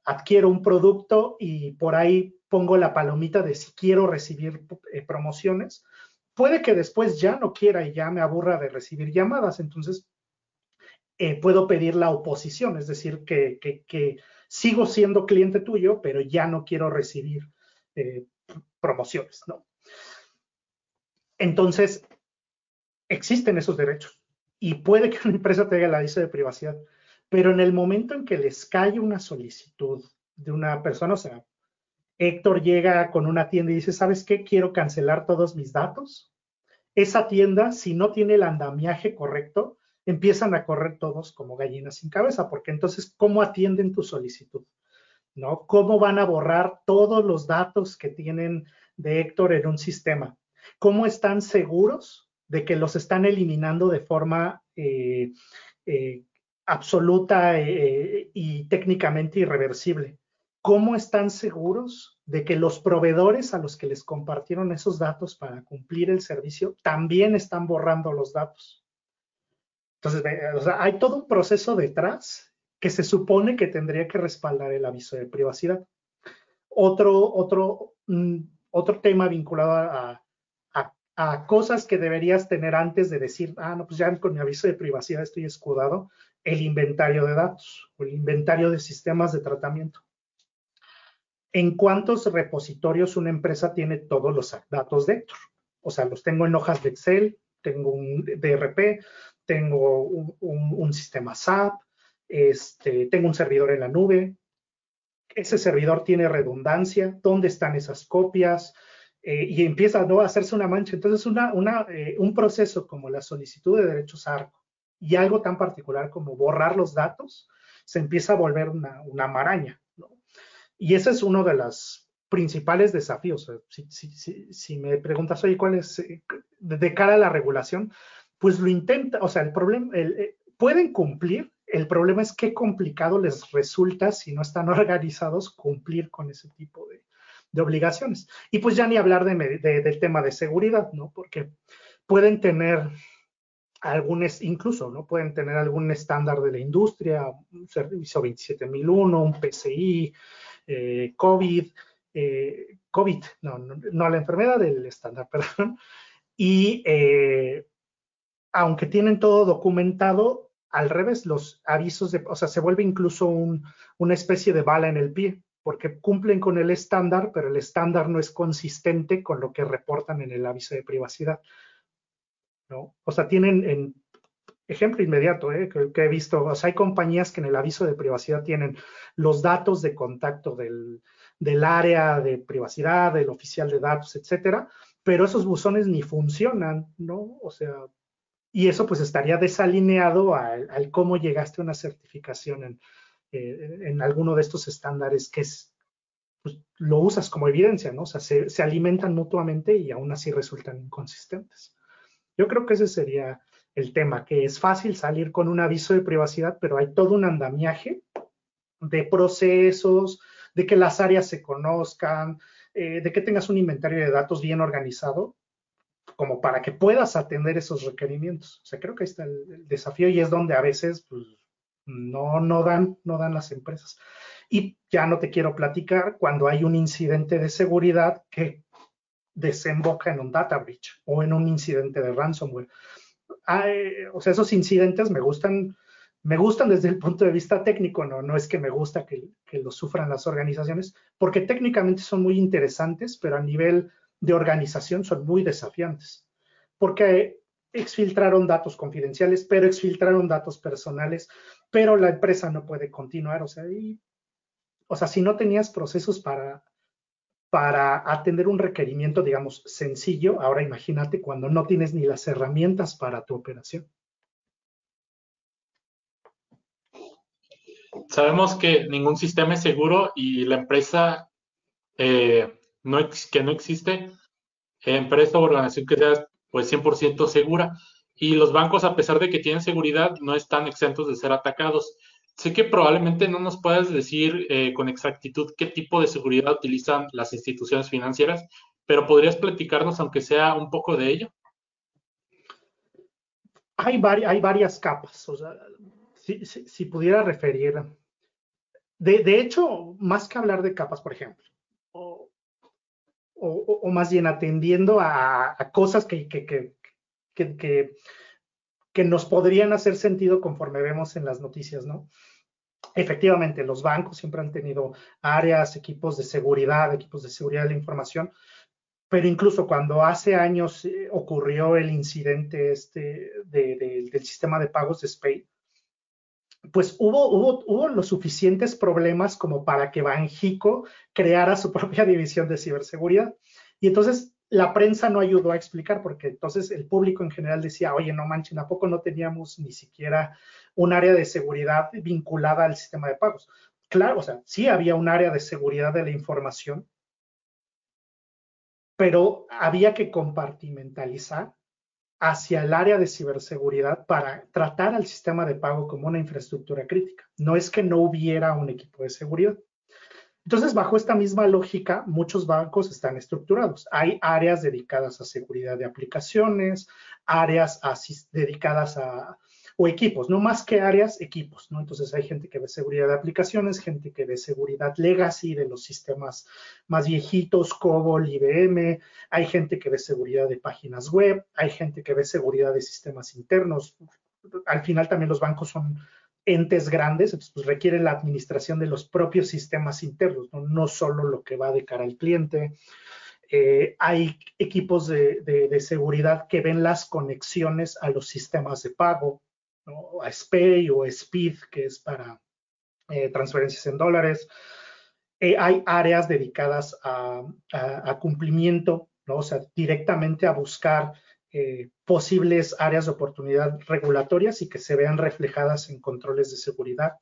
Speaker 4: adquiero un producto y por ahí pongo la palomita de si quiero recibir promociones, puede que después ya no quiera y ya me aburra de recibir llamadas, entonces puedo pedir la oposición, es decir, que sigo siendo cliente tuyo, pero ya no quiero recibir promociones, ¿no? Entonces, existen esos derechos y puede que una empresa tenga el aviso de privacidad, pero en el momento en que les cae una solicitud de una persona, o sea, Héctor llega con una tienda y dice, ¿sabes qué? Quiero cancelar todos mis datos. Esa tienda, si no tiene el andamiaje correcto, empiezan a correr todos como gallinas sin cabeza, porque entonces, ¿cómo atienden tu solicitud? ¿No? ¿Cómo van a borrar todos los datos que tienen de Héctor en un sistema? ¿Cómo están seguros de que los están eliminando de forma absoluta y técnicamente irreversible? ¿Cómo están seguros de que los proveedores a los que les compartieron esos datos para cumplir el servicio también están borrando los datos? Entonces, o sea, hay todo un proceso detrás que se supone que tendría que respaldar el aviso de privacidad. Otro tema vinculado a cosas que deberías tener antes de decir, no, pues ya con mi aviso de privacidad estoy escudado, el inventario de datos o el inventario de sistemas de tratamiento. ¿En cuántos repositorios una empresa tiene todos los datos de Héctor? O sea, los tengo en hojas de Excel, tengo un DRP, tengo un sistema SAP, tengo un servidor en la nube. Ese servidor tiene redundancia, ¿dónde están esas copias? Y empieza, ¿no?, a hacerse una mancha. Entonces, un proceso como la solicitud de derechos ARCO y algo tan particular como borrar los datos, se empieza a volver una maraña, ¿no? Y ese es uno de los principales desafíos. Si me preguntas, oye, ¿cuál es de cara a la regulación? Pues lo intenta, o sea, el problema, pueden cumplir, el problema es qué complicado les resulta, si no están organizados, cumplir con ese tipo de obligaciones. Y pues ya ni hablar del tema de seguridad, ¿no? Porque pueden tener incluso, ¿no? Pueden tener algún estándar de la industria, un servicio 27001, un PCI, COVID, no la enfermedad del estándar, perdón. Y aunque tienen todo documentado, al revés, los avisos o sea, se vuelve incluso una especie de bala en el pie, porque cumplen con el estándar, pero el estándar no es consistente con lo que reportan en el aviso de privacidad, ¿no? O sea, tienen ejemplo inmediato, que he visto, o sea, hay compañías que en el aviso de privacidad tienen los datos de contacto del área de privacidad, del oficial de datos, etcétera, pero esos buzones ni funcionan, ¿no? O sea, y eso pues estaría desalineado al cómo llegaste a una certificación en alguno de estos estándares que pues, lo usas como evidencia, ¿no? O sea, se alimentan mutuamente y aún así resultan inconsistentes. Yo creo que ese sería el tema, que es fácil salir con un aviso de privacidad, pero hay todo un andamiaje de procesos, de que las áreas se conozcan, de que tengas un inventario de datos bien organizado, como para que puedas atender esos requerimientos. O sea, creo que ahí está el desafío y es donde a veces pues, no dan las empresas. Y ya no te quiero platicar cuando hay un incidente de seguridad que desemboca en un data breach o en un incidente de ransomware. O sea, esos incidentes me gustan desde el punto de vista técnico, no es que me gusta que los sufran las organizaciones, porque técnicamente son muy interesantes, pero a nivel de organización son muy desafiantes, porque exfiltraron datos confidenciales, pero exfiltraron datos personales, pero la empresa no puede continuar, o sea, si no tenías procesos para atender un requerimiento, digamos, sencillo, ahora imagínate cuando no tienes ni las herramientas para tu operación.
Speaker 3: Sabemos que ningún sistema es seguro y la empresa que no existe empresa o organización que sea pues 100% segura. Y los bancos, a pesar de que tienen seguridad, no están exentos de ser atacados. Sé que probablemente no nos puedas decir con exactitud qué tipo de seguridad utilizan las instituciones financieras, pero ¿podrías platicarnos, aunque sea un poco de ello?
Speaker 4: Hay varias capas, o sea, si pudiera referir. De hecho, más que hablar de capas, por ejemplo, o más bien atendiendo a cosas que nos podrían hacer sentido conforme vemos en las noticias, ¿no? Efectivamente, los bancos siempre han tenido áreas, equipos de seguridad de la información, pero incluso cuando hace años ocurrió el incidente del sistema de pagos de SPEI, pues hubo los suficientes problemas como para que Banxico creara su propia división de ciberseguridad. Y entonces la prensa no ayudó a explicar, porque entonces el público en general decía, oye, no manchen, ¿a poco no teníamos ni siquiera un área de seguridad vinculada al sistema de pagos? Claro, o sea, sí había un área de seguridad de la información, pero había que compartimentalizar hacia el área de ciberseguridad para tratar al sistema de pago como una infraestructura crítica. No es que no hubiera un equipo de seguridad. Entonces, bajo esta misma lógica, muchos bancos están estructurados. Hay áreas dedicadas a seguridad de aplicaciones, áreas dedicadas o equipos, no más que áreas, equipos, ¿no? Entonces hay gente que ve seguridad de aplicaciones, gente que ve seguridad legacy de los sistemas más viejitos, COBOL, IBM, hay gente que ve seguridad de páginas web, hay gente que ve seguridad de sistemas internos. Al final también los bancos son entes grandes, entonces pues requieren la administración de los propios sistemas internos, no solo lo que va de cara al cliente. Hay equipos de seguridad que ven las conexiones a los sistemas de pago, ¿no? A SPEI o SPID, que es para transferencias en dólares. Hay áreas dedicadas a cumplimiento, ¿no? O sea, directamente a buscar posibles áreas de oportunidad regulatorias y que se vean reflejadas en controles de seguridad.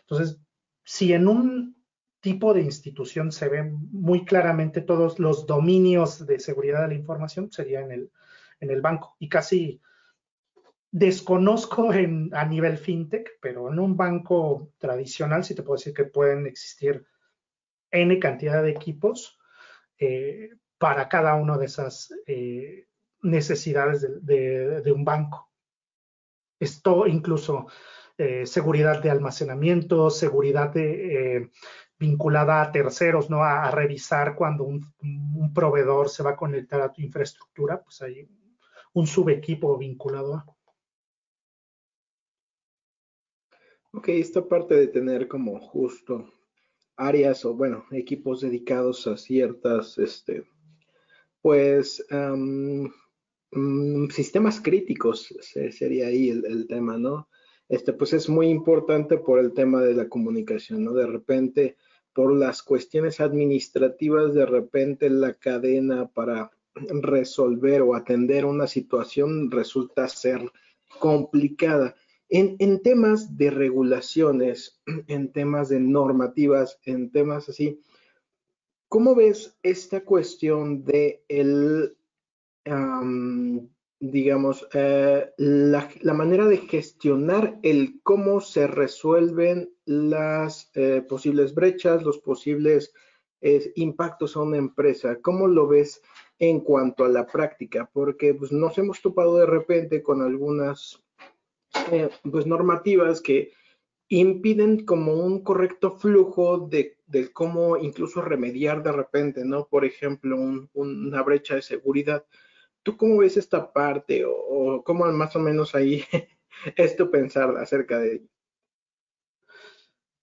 Speaker 4: Entonces, si en un tipo de institución se ven muy claramente todos los dominios de seguridad de la información, sería en el banco. Y casi desconozco a nivel fintech, pero en un banco tradicional sí te puedo decir que pueden existir N cantidad de equipos para cada una de esas necesidades de un banco. Esto incluso seguridad de almacenamiento, seguridad vinculada a terceros, ¿no? A revisar cuando un proveedor se va a conectar a tu infraestructura, pues hay un subequipo vinculado a.
Speaker 5: Ok, esta parte de tener como justo áreas o, bueno, equipos dedicados a ciertas, pues, sistemas críticos sería ahí el tema, ¿no? Pues es muy importante por el tema de la comunicación, ¿no? De repente, por las cuestiones administrativas, de repente la cadena para resolver o atender una situación resulta ser complicada. En temas de regulaciones, en temas de normativas, en temas así, ¿cómo ves esta cuestión de digamos, la manera de gestionar el cómo se resuelven las posibles brechas, los posibles impactos a una empresa? ¿Cómo lo ves en cuanto a la práctica? Porque pues, nos hemos topado de repente con algunas pues, normativas que impiden como un correcto flujo de cómo incluso remediar de repente, ¿no? Por ejemplo, una brecha de seguridad. ¿Tú cómo ves esta parte o cómo más o menos ahí es tu pensar acerca de ello?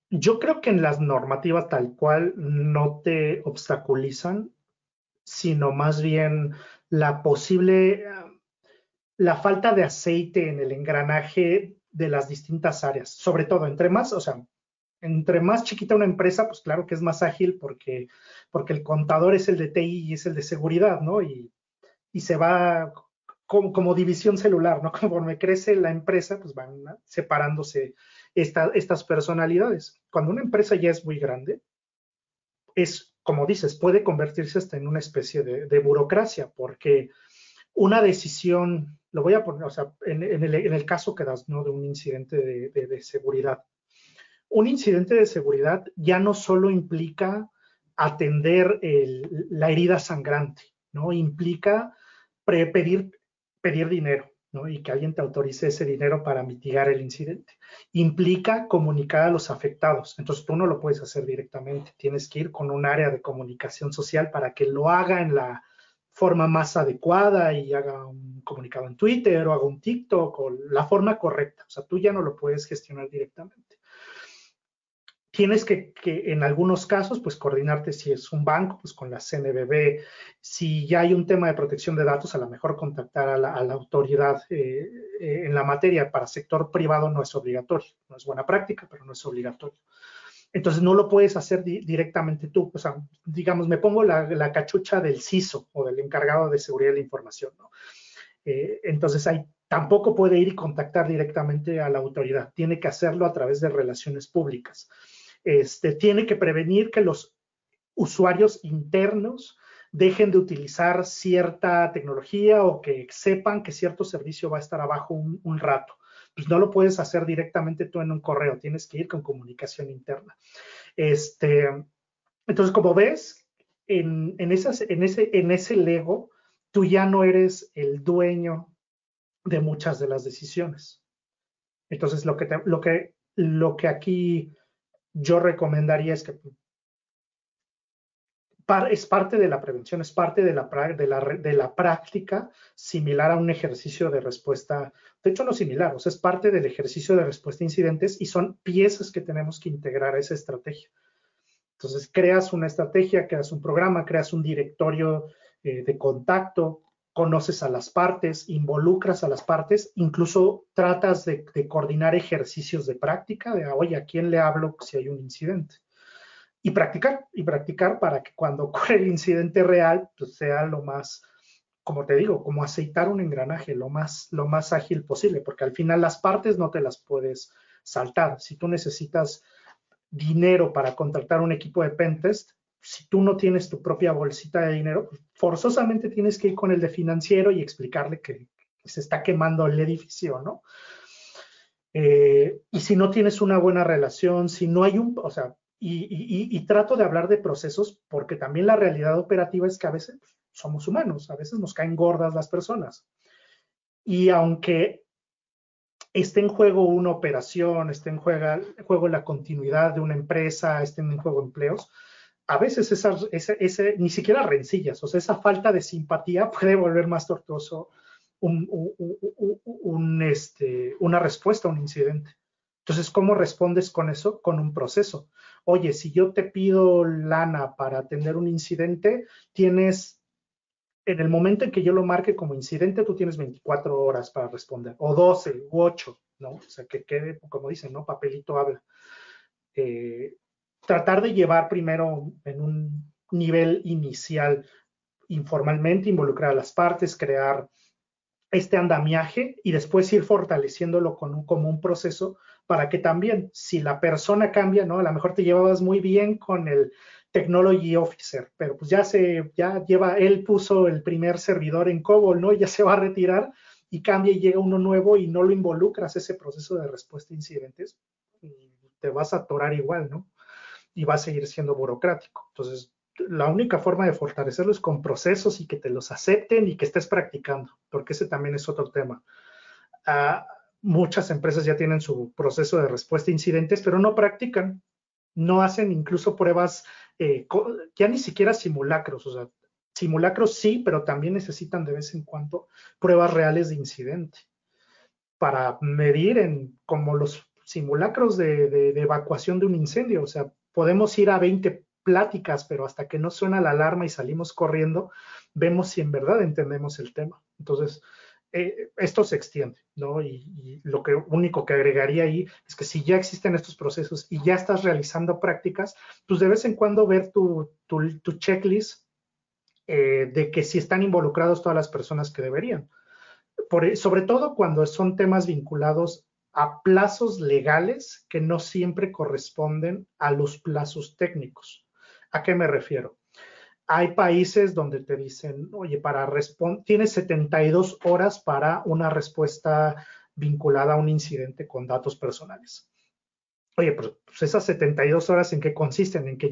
Speaker 4: Yo creo que en las normativas tal cual no te obstaculizan, sino más bien la posible, la falta de aceite en el engranaje de las distintas áreas, sobre todo entre más, o sea, entre más chiquita una empresa, pues claro que es más ágil porque el contador es el de TI y es el de seguridad, ¿no? Y se va como división celular, ¿no? Conforme crece la empresa, pues van separándose estas personalidades. Cuando una empresa ya es muy grande, es, como dices, puede convertirse hasta en una especie de burocracia, porque una decisión, lo voy a poner, o sea, en el caso que das, ¿no? De un incidente de seguridad. Un incidente de seguridad ya no solo implica atender la herida sangrante, ¿no? Implica pedir dinero, ¿no? Y que alguien te autorice ese dinero para mitigar el incidente. Implica comunicar a los afectados. Entonces tú no lo puedes hacer directamente. Tienes que ir con un área de comunicación social para que lo haga en la forma más adecuada y haga un comunicado en Twitter o haga un TikTok o la forma correcta. O sea, tú ya no lo puedes gestionar directamente. Tienes que en algunos casos, pues coordinarte si es un banco, pues con la CNBB. Si ya hay un tema de protección de datos, a lo mejor contactar a la autoridad en la materia. Para sector privado no es obligatorio, no es buena práctica, pero no es obligatorio. Entonces no lo puedes hacer directamente tú. O sea, digamos, me pongo la cachucha del CISO o del encargado de seguridad de la información, ¿no? Entonces ahí tampoco puede ir y contactar directamente a la autoridad. Tiene que hacerlo a través de relaciones públicas. Tiene que prevenir que los usuarios internos dejen de utilizar cierta tecnología o que sepan que cierto servicio va a estar abajo un rato. Pues no lo puedes hacer directamente tú en un correo, tienes que ir con comunicación interna. Entonces, como ves, en ese Lego, tú ya no eres el dueño de muchas de las decisiones. Entonces, lo que aquí yo recomendaría es que es parte de la prevención, es parte de la práctica similar a un ejercicio de respuesta, de hecho no similar, o sea, es parte del ejercicio de respuesta a incidentes y son piezas que tenemos que integrar a esa estrategia. Entonces, creas una estrategia, creas un programa, creas un directorio de contacto, conoces a las partes, involucras a las partes, incluso tratas de coordinar ejercicios de práctica, de, oye, ¿a quién le hablo si hay un incidente? Y practicar para que cuando ocurre el incidente real, pues sea lo más, como te digo, como aceitar un engranaje, lo más ágil posible, porque al final las partes no te las puedes saltar. Si tú necesitas dinero para contratar un equipo de pentest, si tú no tienes tu propia bolsita de dinero, forzosamente tienes que ir con el de financiero y explicarle que se está quemando el edificio, ¿no? Y si no tienes una buena relación, si no hay un, o sea, y trato de hablar de procesos porque también la realidad operativa es que a veces somos humanos, a veces nos caen gordas las personas. Y aunque esté en juego una operación, esté en juego la continuidad de una empresa, estén en juego empleos, a veces ni siquiera rencillas, o sea, esa falta de simpatía puede volver más tortuoso una respuesta a un incidente. Entonces, ¿cómo respondes con eso? Con un proceso. Oye, si yo te pido lana para atender un incidente, en el momento en que yo lo marque como incidente, tú tienes 24 horas para responder, o 12, u 8, ¿no? O sea, que quede, como dicen, ¿no? Papelito habla. Tratar de llevar primero en un nivel inicial, informalmente, involucrar a las partes, crear este andamiaje y después ir fortaleciéndolo como un proceso para que también, si la persona cambia, ¿no? A lo mejor te llevabas muy bien con el technology officer, pero pues él puso el primer servidor en COBOL, ¿no? Ya se va a retirar y cambia y llega uno nuevo y no lo involucras ese proceso de respuesta a incidentes, te vas a atorar igual, ¿no? Y va a seguir siendo burocrático. Entonces, la única forma de fortalecerlo es con procesos y que te los acepten y que estés practicando, porque ese también es otro tema. Muchas empresas ya tienen su proceso de respuesta a incidentes, pero no practican, no hacen incluso pruebas, ya ni siquiera simulacros, o sea, simulacros sí, pero también necesitan de vez en cuando pruebas reales de incidente para medir como los simulacros de evacuación de un incendio, o sea, podemos ir a 20 pláticas, pero hasta que no suena la alarma y salimos corriendo, vemos si en verdad entendemos el tema. Entonces, esto se extiende, ¿no? Y lo único que agregaría ahí es que si ya existen estos procesos y ya estás realizando prácticas, pues de vez en cuando ver tu checklist de que si están involucrados todas las personas que deberían. Sobre todo cuando son temas vinculados a plazos legales que no siempre corresponden a los plazos técnicos. ¿A qué me refiero? Hay países donde te dicen, oye, tienes 72 horas para una respuesta vinculada a un incidente con datos personales. Oye, pues esas 72 horas, ¿en qué consisten? En que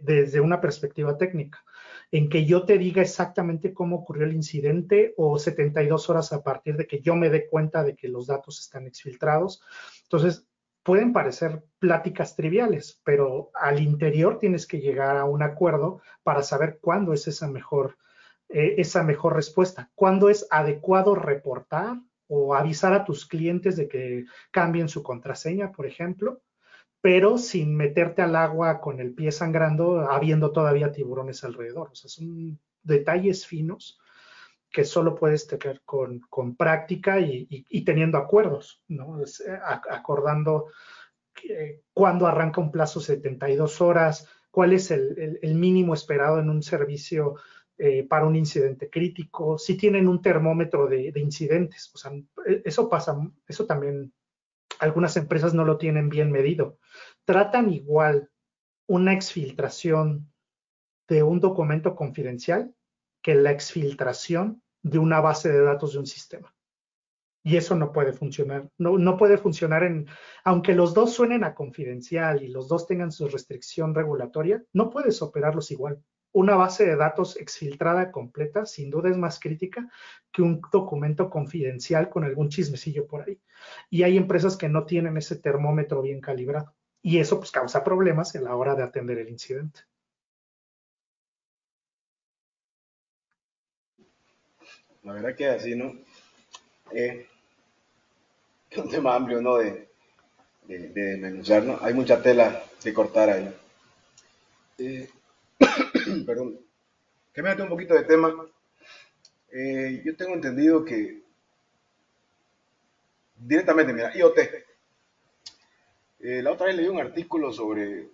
Speaker 4: desde una perspectiva técnica, en que yo te diga exactamente cómo ocurrió el incidente, o 72 horas a partir de que yo me dé cuenta de que los datos están exfiltrados. Entonces, pueden parecer pláticas triviales, pero al interior tienes que llegar a un acuerdo para saber cuándo es esa mejor respuesta, cuándo es adecuado reportar o avisar a tus clientes de que cambien su contraseña, por ejemplo, pero sin meterte al agua con el pie sangrando, habiendo todavía tiburones alrededor. O sea, son detalles finos que solo puedes tener con práctica y teniendo acuerdos, ¿no? Acordando cuándo arranca un plazo 72 horas, cuál es el mínimo esperado en un servicio para un incidente crítico, si tienen un termómetro de incidentes. O sea, eso pasa, eso también algunas empresas no lo tienen bien medido. Tratan igual una exfiltración de un documento confidencial que la exfiltración de una base de datos de un sistema. Y eso no puede funcionar. No puede funcionar aunque los dos suenen a confidencial y los dos tengan su restricción regulatoria, no puedes operarlos igual. Una base de datos exfiltrada completa sin duda es más crítica que un documento confidencial con algún chismecillo por ahí. Y hay empresas que no tienen ese termómetro bien calibrado. Y eso pues causa problemas en la hora de atender el incidente.
Speaker 6: La verdad que así, ¿no? Es un tema amplio, ¿no? De desmenuzar, ¿no? Hay mucha tela que cortar ahí. Perdón. Cambiando un poquito de tema. Yo tengo entendido que directamente, mira, IoT. La otra vez leí un artículo sobre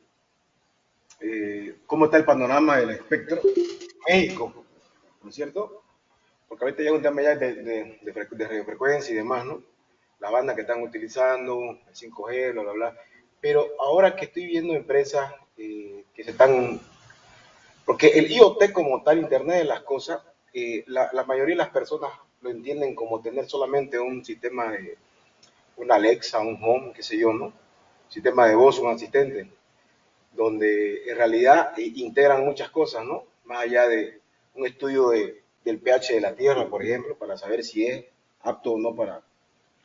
Speaker 6: cómo está el panorama del espectro en México, ¿no es cierto? Porque ahorita ya es un tema ya de radiofrecuencia y demás, ¿no? La banda que están utilizando, el 5G, bla, bla, bla. Pero ahora que estoy viendo empresas que se están, porque el IoT como tal, Internet de las Cosas, la mayoría de las personas lo entienden como tener solamente un sistema de una Alexa, un Home, qué sé yo, ¿no? Sistema de voz, un asistente, donde en realidad integran muchas cosas, ¿no? Más allá de un estudio del pH de la tierra, por ejemplo, para saber si es apto o no para,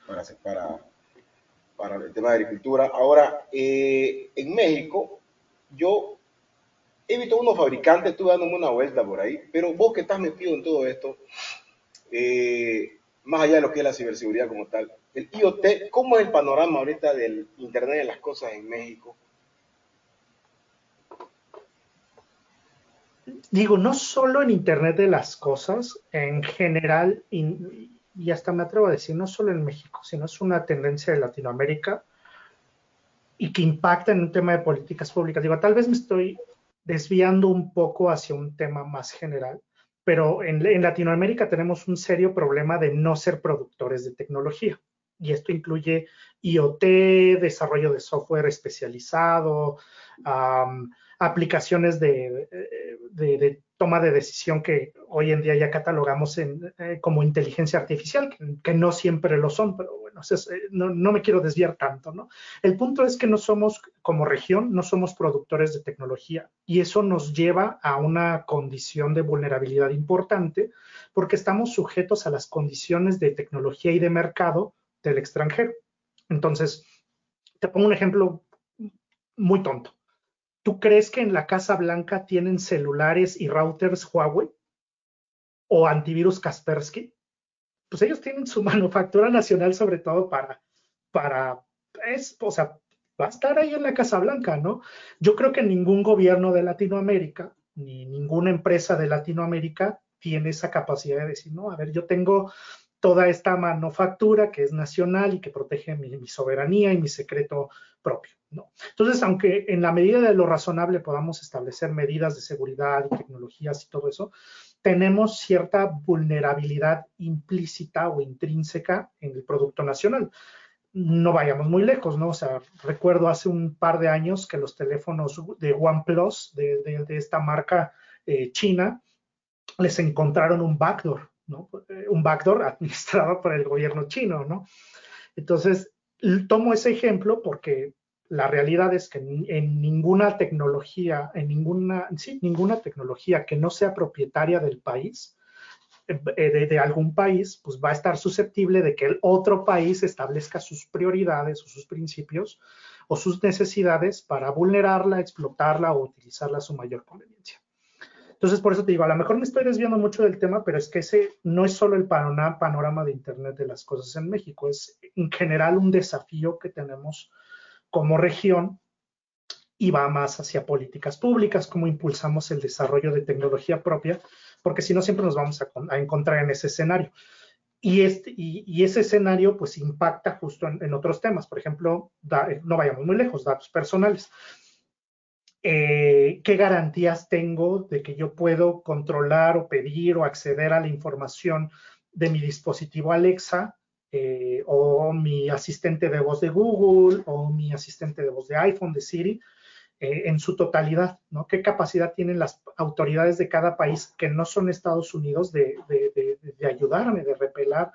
Speaker 6: para, para el tema de agricultura. Ahora, en México, yo he visto unos fabricantes, estuve dándome una vuelta por ahí, pero vos que estás metido en todo esto, más allá de lo que es la ciberseguridad como tal, el IoT, ¿cómo es el panorama ahorita del Internet de las Cosas en México?
Speaker 4: Digo, no solo en Internet de las cosas, en general, y hasta me atrevo a decir, no solo en México, sino es una tendencia de Latinoamérica y que impacta en un tema de políticas públicas. Digo, tal vez me estoy desviando un poco hacia un tema más general, pero en Latinoamérica tenemos un serio problema de no ser productores de tecnología. Y esto incluye IoT, desarrollo de software especializado, aplicaciones de toma de decisión que hoy en día ya catalogamos como inteligencia artificial, que no siempre lo son, pero bueno, no me quiero desviar tanto, ¿no? El punto es que no somos, como región, no somos productores de tecnología y eso nos lleva a una condición de vulnerabilidad importante porque estamos sujetos a las condiciones de tecnología y de mercado del extranjero. Entonces, te pongo un ejemplo muy tonto. ¿Tú crees que en la Casa Blanca tienen celulares y routers Huawei o antivirus Kaspersky? Pues ellos tienen su manufactura nacional sobre todo o sea, va a estar ahí en la Casa Blanca, ¿no? Yo creo que ningún gobierno de Latinoamérica, ni ninguna empresa de Latinoamérica tiene esa capacidad de decir, no, a ver, yo tengo toda esta manufactura que es nacional y que protege mi soberanía y mi secreto propio, ¿no? Entonces, aunque en la medida de lo razonable podamos establecer medidas de seguridad y tecnologías y todo eso, tenemos cierta vulnerabilidad implícita o intrínseca en el producto nacional. No vayamos muy lejos, ¿no? O sea, recuerdo hace un par de años que los teléfonos de OnePlus, de esta marca china, les encontraron un backdoor, ¿no? Un backdoor administrado por el gobierno chino, ¿no? Entonces, tomo ese ejemplo porque la realidad es que en ninguna tecnología, ninguna tecnología que no sea propietaria del país, de algún país, pues va a estar susceptible de que el otro país establezca sus prioridades o sus principios o sus necesidades para vulnerarla, explotarla o utilizarla a su mayor conveniencia. Entonces, por eso te digo, a lo mejor me estoy desviando mucho del tema, pero es que ese no es solo el panorama de Internet de las cosas en México, es en general un desafío que tenemos como región y va más hacia políticas públicas, cómo impulsamos el desarrollo de tecnología propia, porque si no siempre nos vamos a encontrar en ese escenario. Y ese escenario pues impacta justo en otros temas, por ejemplo, no vayamos muy lejos, datos personales. ¿Qué garantías tengo de que yo puedo controlar o pedir o acceder a la información de mi dispositivo Alexa o mi asistente de voz de Google o mi asistente de voz de iPhone, de Siri, en su totalidad, ¿no? ¿Qué capacidad tienen las autoridades de cada país que no son Estados Unidos de ayudarme, de repelar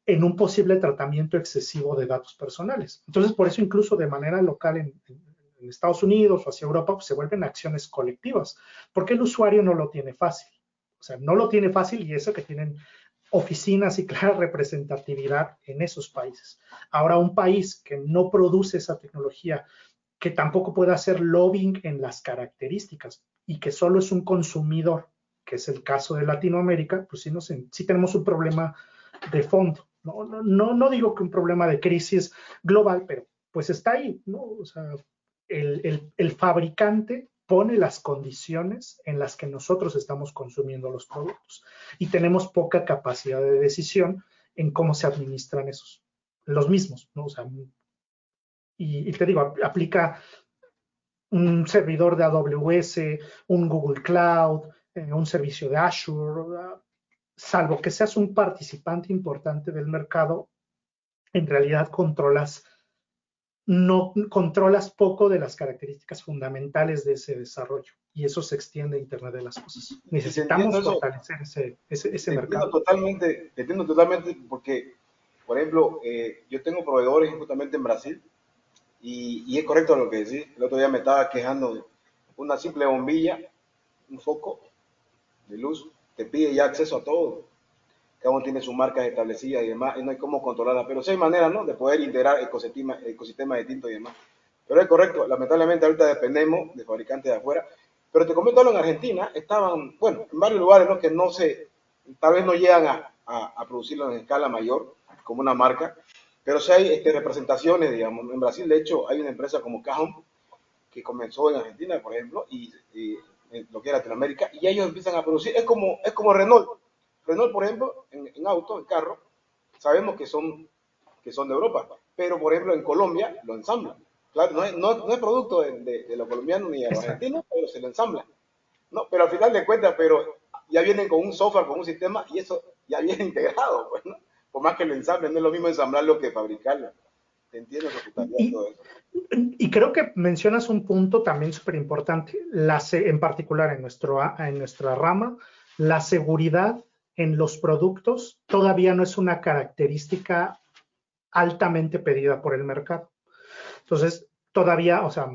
Speaker 4: en un posible tratamiento excesivo de datos personales? Entonces, por eso incluso de manera local en Estados Unidos o hacia Europa, pues se vuelven acciones colectivas, porque el usuario no lo tiene fácil. O sea, no lo tiene fácil y eso que tienen oficinas y clara representatividad en esos países. Ahora, un país que no produce esa tecnología, que tampoco puede hacer lobbying en las características y que solo es un consumidor, que es el caso de Latinoamérica, pues sí tenemos un problema de fondo. No digo que un problema de crisis global, pero pues está ahí, ¿no? O sea, el fabricante pone las condiciones en las que nosotros estamos consumiendo los productos y tenemos poca capacidad de decisión en cómo se administran los mismos, ¿no? O sea, y te digo, aplica un servidor de AWS, un Google Cloud, un servicio de Azure, salvo que seas un participante importante del mercado, en realidad controlas no controlas poco de las características fundamentales de ese desarrollo. Y eso se extiende a Internet de las cosas. Necesitamos fortalecer ese mercado.
Speaker 6: Te entiendo totalmente porque, por ejemplo, yo tengo proveedores justamente en Brasil y es correcto lo que decís. El otro día me estaba quejando de una simple bombilla, un foco de luz, te pide ya acceso a todo. Cada uno tiene sus marcas establecidas y demás, y no hay cómo controlarla. Pero sí hay maneras, ¿no?, de poder integrar ecosistemas distintos y demás. Pero es correcto, lamentablemente ahorita dependemos de fabricantes de afuera. Pero te comento algo, en Argentina estaban, bueno, en varios lugares, ¿no?, que no se, tal vez no llegan a producirlo en escala mayor, como una marca, pero sí hay representaciones, digamos. En Brasil, de hecho, hay una empresa como Cajón, que comenzó en Argentina, por ejemplo, y en lo que es Latinoamérica, y ellos empiezan a producir, es como Renault. Renault, por ejemplo, en auto, en carro, sabemos que son de Europa, pero por ejemplo en Colombia lo ensamblan. Claro, no es producto de los colombianos ni de los argentinos, pero se lo ensamblan. No, pero al final de cuentas, pero ya vienen con un software, con un sistema, y eso ya viene integrado, pues, ¿no? Por más que lo ensamblen, no es lo mismo ensamblarlo que fabricarlo. Te entiendo que todo eso.
Speaker 4: Y creo que mencionas un punto también súper importante, en particular en nuestra rama, la seguridad en los productos todavía no es una característica altamente pedida por el mercado. Entonces, todavía, o sea,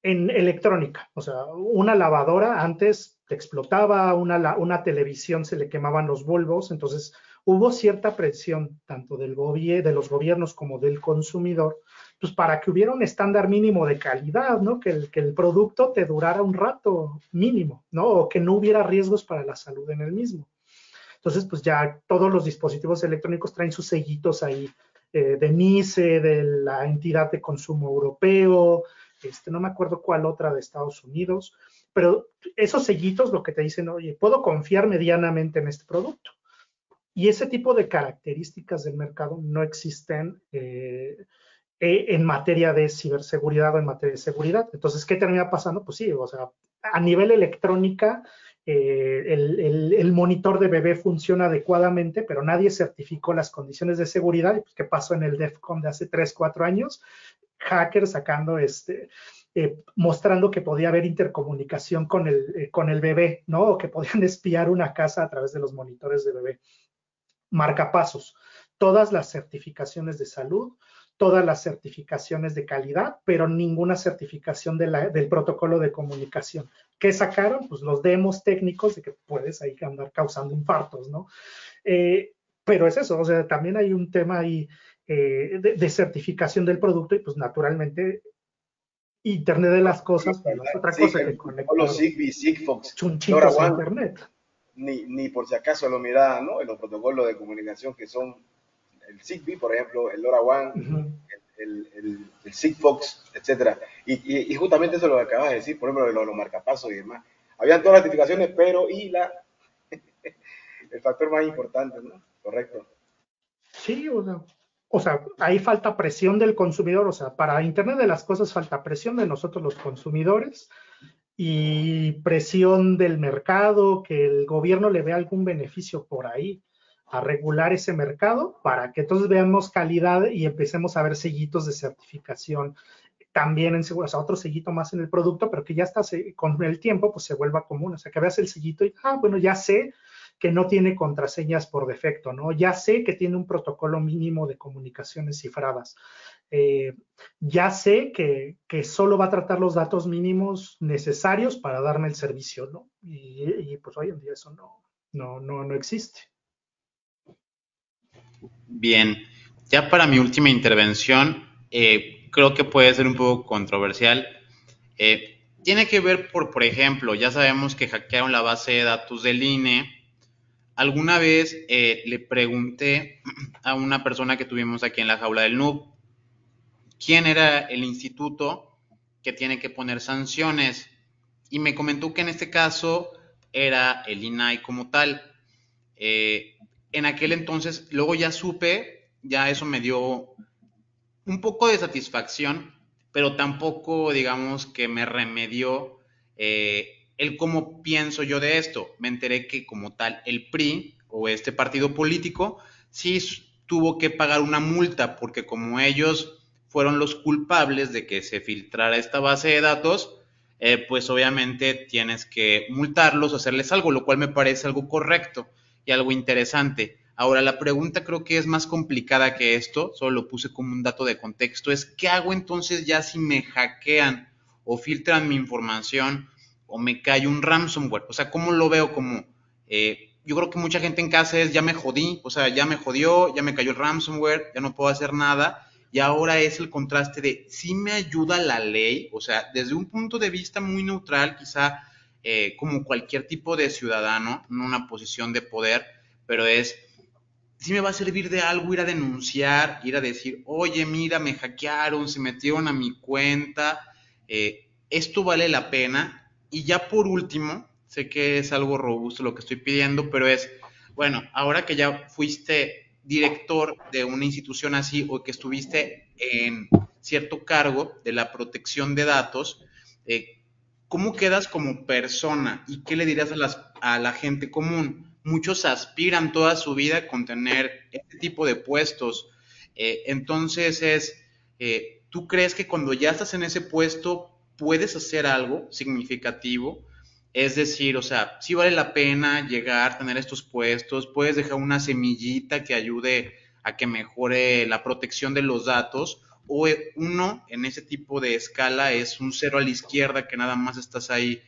Speaker 4: en electrónica, o sea, una lavadora antes te explotaba, una televisión se le quemaban los bulbos, entonces hubo cierta presión tanto de los gobiernos como del consumidor, pues para que hubiera un estándar mínimo de calidad, ¿no? Que el producto te durara un rato mínimo, ¿no? O que no hubiera riesgos para la salud en el mismo. Entonces, pues ya todos los dispositivos electrónicos traen sus sellitos ahí de NICE, de la entidad de consumo europeo, no me acuerdo cuál otra de Estados Unidos, pero esos sellitos lo que te dicen, oye, puedo confiar medianamente en este producto. Y ese tipo de características del mercado no existen en materia de ciberseguridad o en materia de seguridad. Entonces, ¿qué termina pasando? Pues sí, o sea, a nivel electrónica, el monitor de bebé funciona adecuadamente, pero nadie certificó las condiciones de seguridad. ¿Qué pasó en el DEFCON de hace 3, 4 años? Hackers sacando mostrando que podía haber intercomunicación con el bebé, ¿no? O que podían espiar una casa a través de los monitores de bebé. Marcapasos, todas las certificaciones de salud, todas las certificaciones de calidad, pero ninguna certificación del protocolo de comunicación. ¿Qué sacaron? Pues los demos técnicos de que puedes ahí andar causando infartos, ¿no? Pero es eso, o sea, también hay un tema ahí de certificación del producto y pues naturalmente Internet de las cosas no es otra cosa que conectar
Speaker 6: los Zigbee, Sigfox,
Speaker 4: chunchitos a Internet.
Speaker 6: Ni por si acaso lo miraban, ¿no?, en los protocolos de comunicación que son el Zigbee, por ejemplo, el LoRaWAN, el Sigfox, etcétera. Y justamente eso es lo que acabas de decir, por ejemplo, los marcapasos y demás. Habían todas las certificaciones, pero el factor más importante, ¿no? Correcto.
Speaker 4: Sí, o sea, ahí falta presión del consumidor, o sea, para Internet de las cosas falta presión de nosotros los consumidores y presión del mercado, que el gobierno le vea algún beneficio por ahí a regular ese mercado para que entonces veamos calidad y empecemos a ver sellitos de certificación también en seguridad, o sea, otro sellito más en el producto, pero que ya está con el tiempo pues se vuelva común, o sea, que veas el sellito y, bueno, ya sé que no tiene contraseñas por defecto, ¿no? Ya sé que tiene un protocolo mínimo de comunicaciones cifradas. Ya sé que solo va a tratar los datos mínimos necesarios para darme el servicio, ¿no? Y pues hoy en día eso no existe.
Speaker 2: Bien, ya para mi última intervención, creo que puede ser un poco controversial. Tiene que ver por ejemplo, ya sabemos que hackearon la base de datos del INE. Alguna vez le pregunté a una persona que tuvimos aquí en la jaula del Noob quién era el instituto que tiene que poner sanciones y me comentó que en este caso era el INAI como tal. En aquel entonces, luego ya supe, ya eso me dio un poco de satisfacción, pero tampoco, digamos, que me remedió el cómo pienso yo de esto. Me enteré que como tal el PRI o este partido político sí tuvo que pagar una multa porque como ellos fueron los culpables de que se filtrara esta base de datos, pues obviamente tienes que multarlos o hacerles algo, lo cual me parece algo correcto y algo interesante. Ahora, la pregunta creo que es más complicada que esto, solo lo puse como un dato de contexto, es ¿qué hago entonces ya si me hackean o filtran mi información o me cae un ransomware? O sea, ¿cómo lo veo? Como, yo creo que mucha gente en casa es, ya me jodí, o sea, ya me jodió, ya me cayó el ransomware, ya no puedo hacer nada, y ahora es el contraste de, ¿sí me ayuda la ley? O sea, desde un punto de vista muy neutral, quizá como cualquier tipo de ciudadano, en una posición de poder, pero es, sí me va a servir de algo ir a denunciar, ir a decir, oye, mira, me hackearon, se metieron a mi cuenta, esto vale la pena. Y ya por último, sé que es algo robusto lo que estoy pidiendo, pero es, bueno, ahora que ya fuiste director de una institución así o que estuviste en cierto cargo de la protección de datos, ¿cómo quedas como persona y qué le dirías a la gente común? Muchos aspiran toda su vida con tener este tipo de puestos. Entonces ¿tú crees que cuando ya estás en ese puesto puedes hacer algo significativo? Es decir, o sea, sí vale la pena llegar, tener estos puestos, puedes dejar una semillita que ayude a que mejore la protección de los datos, o uno en ese tipo de escala es un cero a la izquierda que nada más estás ahí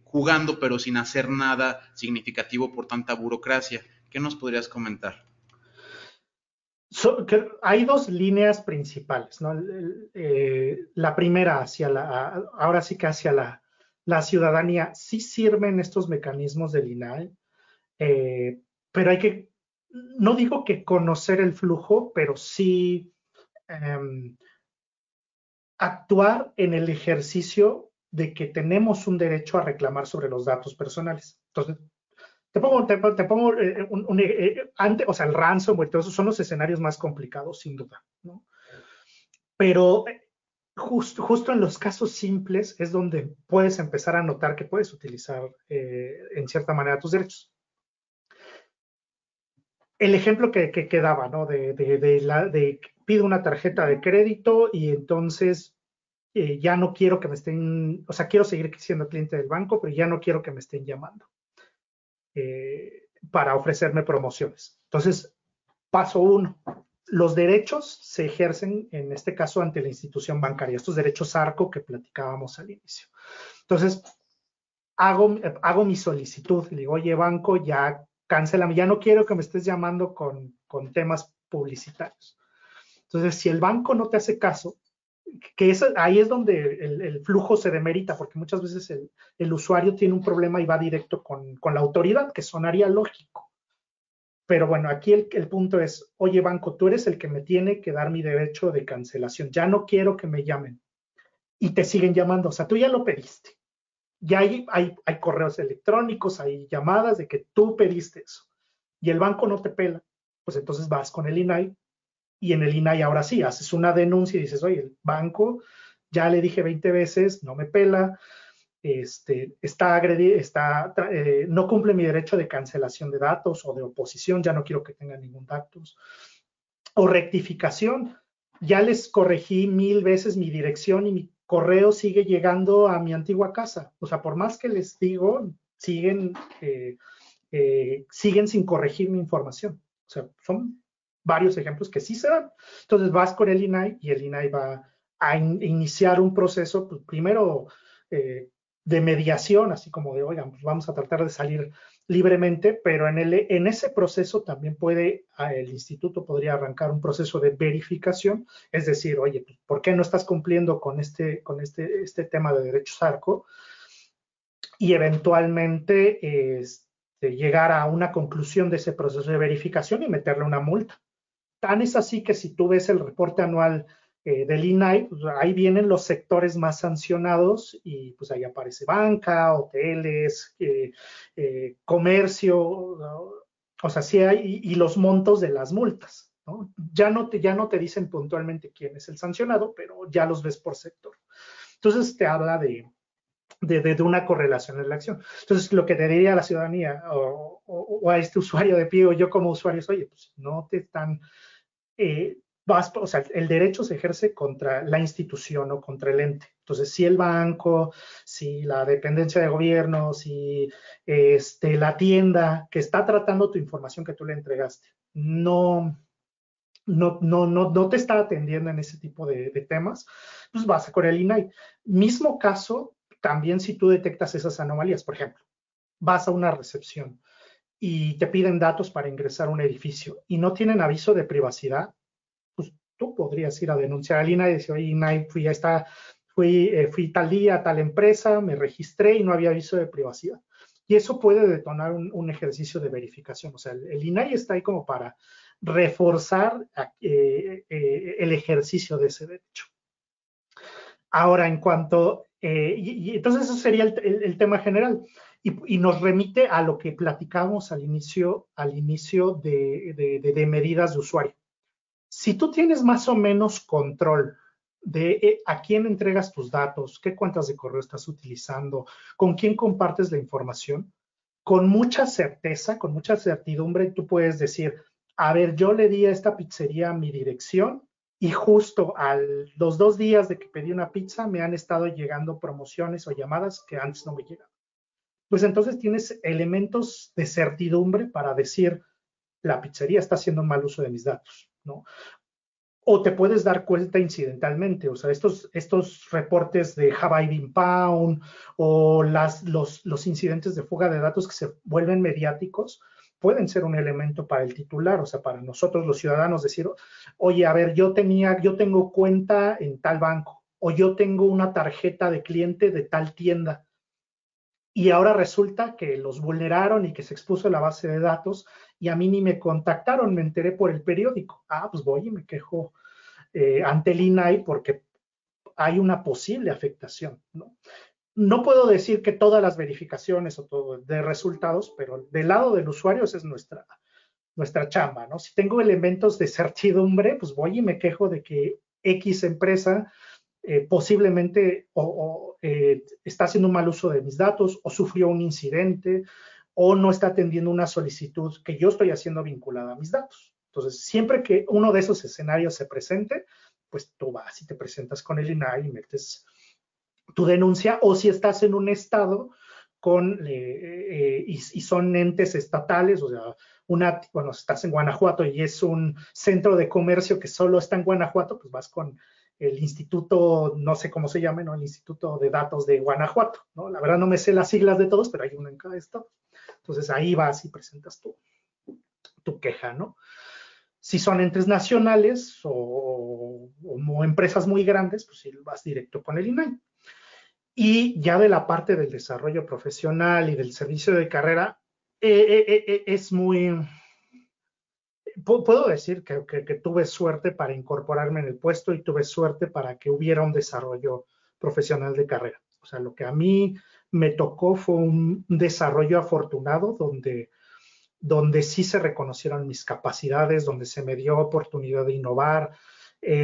Speaker 2: jugando pero sin hacer nada significativo por tanta burocracia. ¿Qué nos podrías comentar?
Speaker 4: Hay dos líneas principales, ¿no? La primera ahora sí que hacia la ciudadanía, sí sirven estos mecanismos del INAI, pero hay que, no digo que conocer el flujo, pero sí actuar en el ejercicio de que tenemos un derecho a reclamar sobre los datos personales. Entonces, te pongo o sea, el ransomware, todo eso son los escenarios más complicados, sin duda, ¿no? Pero justo en los casos simples es donde puedes empezar a notar que puedes utilizar en cierta manera tus derechos. El ejemplo que daba, ¿no? De pido una tarjeta de crédito y entonces ya no quiero que me estén, o sea, quiero seguir siendo cliente del banco, pero ya no quiero que me estén llamando para ofrecerme promociones. Entonces, paso 1, los derechos se ejercen, en este caso, ante la institución bancaria, estos derechos ARCO que platicábamos al inicio. Entonces, hago mi solicitud, le digo, oye, banco, ya cancélame, ya no quiero que me estés llamando con temas publicitarios. Entonces, si el banco no te hace caso, ahí es donde el flujo se demerita, porque muchas veces el usuario tiene un problema y va directo con la autoridad, que sonaría lógico. Pero bueno, aquí el punto es, oye banco, tú eres el que me tiene que dar mi derecho de cancelación, ya no quiero que me llamen. Y te siguen llamando, o sea, tú ya lo pediste. Ya hay correos electrónicos, hay llamadas de que tú pediste eso. Y el banco no te pela, pues entonces vas con el INAI, y en el INAI ahora sí, haces una denuncia y dices, oye, el banco, ya le dije 20 veces, no me pela, no cumple mi derecho de cancelación de datos o de oposición, ya no quiero que tenga ningún datos. O rectificación, ya les corregí 1000 veces mi dirección y mi correo sigue llegando a mi antigua casa. O sea, por más que les digo, siguen sin corregir mi información. O sea, son varios ejemplos que sí se dan. Entonces vas con el INAI y el INAI va a iniciar un proceso, pues, primero de mediación, así como de, oigan, pues vamos a tratar de salir libremente, pero en ese proceso también el instituto podría arrancar un proceso de verificación, es decir, oye, pues, ¿por qué no estás cumpliendo con este tema de derechos ARCO? Y eventualmente llegar a una conclusión de ese proceso de verificación y meterle una multa. Tan es así que si tú ves el reporte anual del INAI, pues ahí vienen los sectores más sancionados y pues ahí aparece banca, hoteles, comercio, ¿no? O sea, sí hay, y los montos de las multas, ¿no? Ya no te dicen puntualmente quién es el sancionado, pero ya los ves por sector. Entonces te habla de una correlación en la acción. Entonces, lo que te diría a la ciudadanía o a este usuario de pie o yo como usuario es, oye, pues no te están o sea, el derecho se ejerce contra la institución o contra el ente. Entonces, si el banco, si la dependencia de gobierno, si la tienda que está tratando tu información que tú le entregaste, no te está atendiendo en ese tipo de temas, pues vas a con el INAI. Mismo caso, también si tú detectas esas anomalías, por ejemplo, vas a una recepción y te piden datos para ingresar a un edificio y no tienen aviso de privacidad, pues tú podrías ir a denunciar al INAI y decir, oye, INAI, fui tal día a tal empresa, me registré y no había aviso de privacidad. Y eso puede detonar un ejercicio de verificación. O sea, el INAI está ahí como para reforzar el ejercicio de ese derecho. Ahora, en cuanto, entonces eso sería el tema general. Y nos remite a lo que platicábamos al inicio de medidas de usuario. Si tú tienes más o menos control de a quién entregas tus datos, qué cuentas de correo estás utilizando, con quién compartes la información, con mucha certeza, con mucha certidumbre, tú puedes decir, a ver, yo le di a esta pizzería mi dirección y justo a los 2 días de que pedí una pizza me han estado llegando promociones o llamadas que antes no me llegaban. Pues entonces tienes elementos de certidumbre para decir, la pizzería está haciendo un mal uso de mis datos, ¿no? O te puedes dar cuenta incidentalmente, o sea, estos reportes de Have I Been Found o los incidentes de fuga de datos que se vuelven mediáticos pueden ser un elemento para el titular, o sea, para nosotros los ciudadanos decir, oye, a ver, yo tengo cuenta en tal banco o yo tengo una tarjeta de cliente de tal tienda y ahora resulta que los vulneraron y que se expuso la base de datos y a mí ni me contactaron, me enteré por el periódico. Ah, pues voy y me quejo ante el INAI porque hay una posible afectación, ¿no? No puedo decir que todas las verificaciones o todo de resultados, pero del lado del usuario esa es nuestra chamba, ¿no? Si tengo elementos de certidumbre, pues voy y me quejo de que X empresa posiblemente está haciendo un mal uso de mis datos o sufrió un incidente o no está atendiendo una solicitud que yo estoy haciendo vinculada a mis datos. Entonces, siempre que uno de esos escenarios se presente, pues tú vas y te presentas con el INAI y metes tu denuncia, o si estás en un estado y son entes estatales, o sea, bueno, estás en Guanajuato y es un centro de comercio que solo está en Guanajuato, pues vas con el instituto, no sé cómo se llame, ¿no? El Instituto de Datos de Guanajuato, ¿no? La verdad no me sé las siglas de todos, pero hay uno en cada estado. Entonces ahí vas y presentas tu queja, ¿no? Si son entes nacionales o empresas muy grandes, pues sí vas directo con el INAI. Y ya de la parte del desarrollo profesional y del servicio de carrera, es muy... Puedo decir que tuve suerte para incorporarme en el puesto y tuve suerte para que hubiera un desarrollo profesional de carrera. O sea, lo que a mí me tocó fue un desarrollo afortunado donde sí se reconocieron mis capacidades, donde se me dio oportunidad de innovar,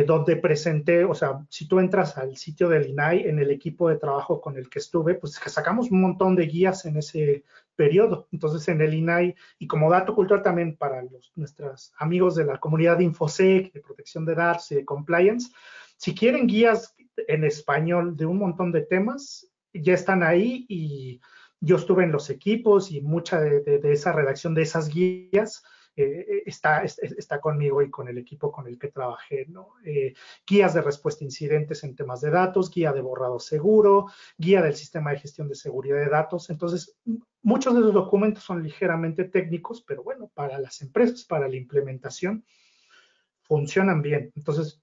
Speaker 4: donde presenté, o sea, si tú entras al sitio del INAI, en el equipo de trabajo con el que estuve, pues sacamos un montón de guías en ese periodo. Entonces, en el INAI, y como dato cultural también para nuestros amigos de la comunidad de InfoSec, de protección de datos y de compliance, si quieren guías en español de un montón de temas, ya están ahí y yo estuve en los equipos y mucha de esa redacción de esas guías está conmigo y con el equipo con el que trabajé, ¿no? Guías de respuesta a incidentes en temas de datos, guía de borrado seguro, guía del sistema de gestión de seguridad de datos. Entonces, muchos de los documentos son ligeramente técnicos, pero bueno, para las empresas, para la implementación, funcionan bien. Entonces,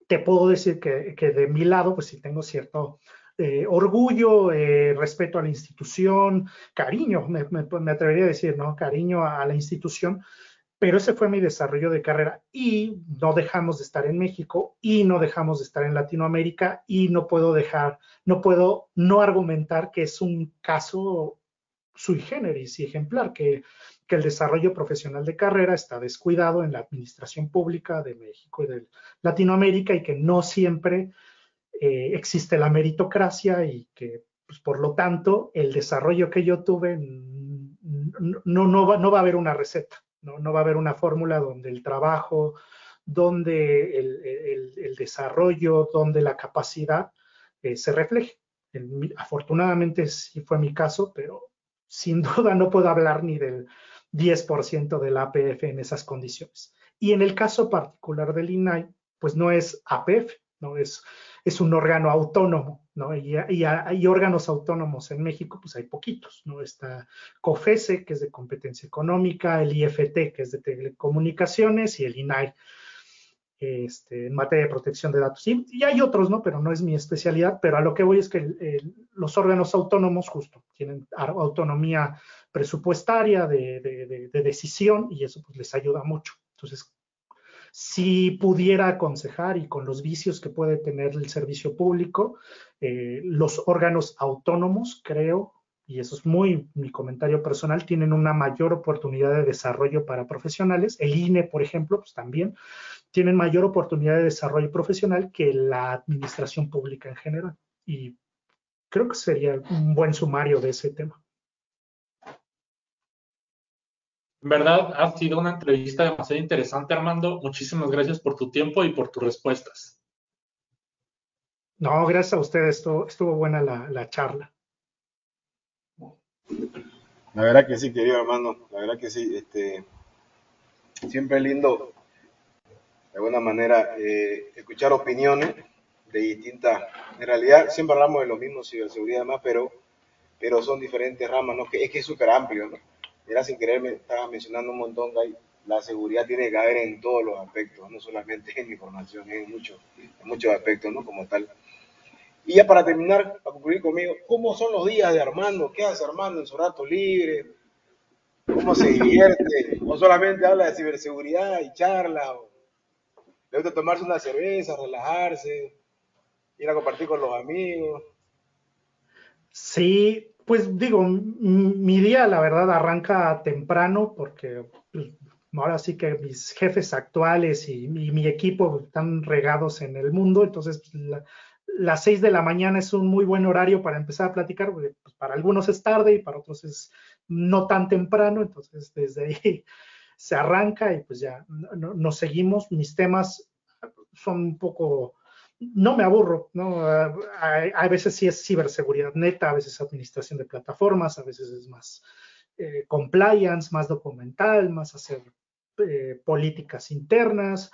Speaker 4: te puedo decir que de mi lado, pues sí tengo cierto orgullo, respeto a la institución, cariño, me atrevería a decir, ¿no? Cariño a la institución, pero ese fue mi desarrollo de carrera y no dejamos de estar en México y no dejamos de estar en Latinoamérica y no puedo no argumentar que es un caso sui generis y ejemplar, que el desarrollo profesional de carrera está descuidado en la administración pública de México y de Latinoamérica y que no siempre existe la meritocracia y que, pues, por lo tanto, el desarrollo que yo tuve no va a haber una receta, no va a haber una fórmula donde el trabajo, donde el desarrollo, donde la capacidad se refleje. Afortunadamente sí fue mi caso, pero sin duda no puedo hablar ni del 10% del APF en esas condiciones. Y en el caso particular del INAI, pues no es APF, ¿no? Es un órgano autónomo, ¿no? Y órganos autónomos en México, pues hay poquitos, ¿no? Está COFESE, que es de competencia económica, el IFT, que es de telecomunicaciones, y el INAI, en materia de protección de datos. Y hay otros, ¿no? Pero no es mi especialidad, pero a lo que voy es que los órganos autónomos justo tienen autonomía presupuestaria de decisión, y eso pues les ayuda mucho. Entonces, si pudiera aconsejar, y con los vicios que puede tener el servicio público, los órganos autónomos, creo, y eso es muy mi comentario personal, tienen una mayor oportunidad de desarrollo para profesionales. El INE, por ejemplo, pues también tienen mayor oportunidad de desarrollo profesional que la administración pública en general. Y creo que sería un buen sumario de ese tema.
Speaker 3: En verdad, ha sido una entrevista demasiado interesante, Armando. Muchísimas gracias por tu tiempo y por tus respuestas.
Speaker 4: No, gracias a ustedes. Estuvo buena la charla.
Speaker 6: La verdad que sí, querido hermano. La verdad que sí. Siempre es lindo, de alguna manera, escuchar opiniones de distintas. En realidad, siempre hablamos de lo mismo, ciberseguridad y demás, pero son diferentes ramas, ¿no? Que es súper amplio, ¿no? Era sin querer, me estaba mencionando un montón que la seguridad tiene que haber en todos los aspectos, no solamente en información, en muchos aspectos, ¿no? Como tal. Y ya para terminar, para concluir conmigo, ¿cómo son los días de Armando? ¿Qué hace Armando en su rato libre? ¿Cómo se divierte? ¿O solamente habla de ciberseguridad y charla? ¿O le gusta tomarse una cerveza, relajarse, ir a compartir con los amigos?
Speaker 4: Sí, pues digo, mi día la verdad arranca temprano porque pues, ahora sí que mis jefes actuales y mi equipo están regados en el mundo, entonces pues, las 6 de la mañana es un muy buen horario para empezar a platicar, porque pues, para algunos es tarde y para otros es no tan temprano, entonces desde ahí se arranca y pues ya nos seguimos. Mis temas son un poco... No me aburro, ¿no? A veces sí es ciberseguridad neta, a veces administración de plataformas, a veces es más compliance, más documental, más hacer políticas internas,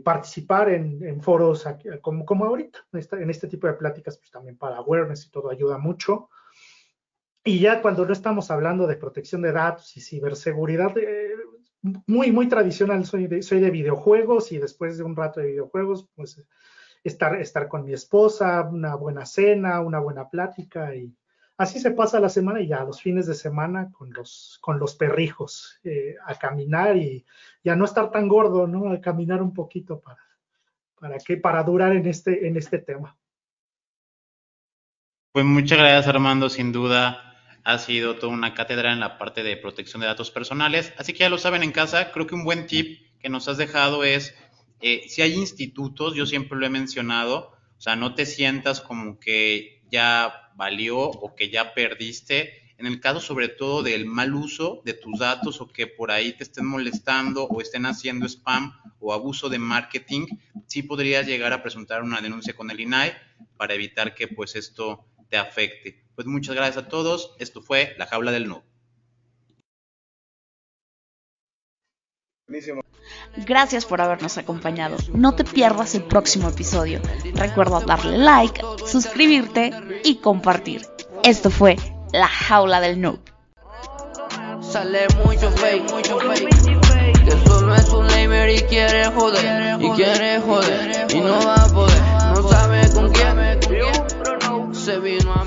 Speaker 4: participar en foros como ahorita, en este tipo de pláticas, pues también para awareness y todo ayuda mucho. Y ya cuando no estamos hablando de protección de datos y ciberseguridad, muy, muy tradicional, soy de videojuegos, y después de un rato de videojuegos, pues estar con mi esposa, una buena cena, una buena plática, y así se pasa la semana, y ya los fines de semana con los perrijos a caminar y a no estar tan gordo, ¿no? A caminar un poquito para durar en este tema.
Speaker 2: Pues muchas gracias, Armando, sin duda ha sido toda una cátedra en la parte de protección de datos personales, así que ya lo saben en casa. Creo que un buen tip que nos has dejado es, si hay institutos, yo siempre lo he mencionado, o sea, no te sientas como que ya valió o que ya perdiste, en el caso sobre todo del mal uso de tus datos, o que por ahí te estén molestando o estén haciendo spam o abuso de marketing, sí podrías llegar a presentar una denuncia con el INAI para evitar que pues esto te afecte. Pues muchas gracias a todos. Esto fue La Jaula del Noob.
Speaker 6: Buenísimo.
Speaker 1: Gracias por habernos acompañado. No te pierdas el próximo episodio. Recuerda darle like, suscribirte y compartir. Esto fue La Jaula del Noob.
Speaker 7: Sale mucho fake, que solo es un lamer y quiere joder, y no va a poder, no sabe con quién, se vino a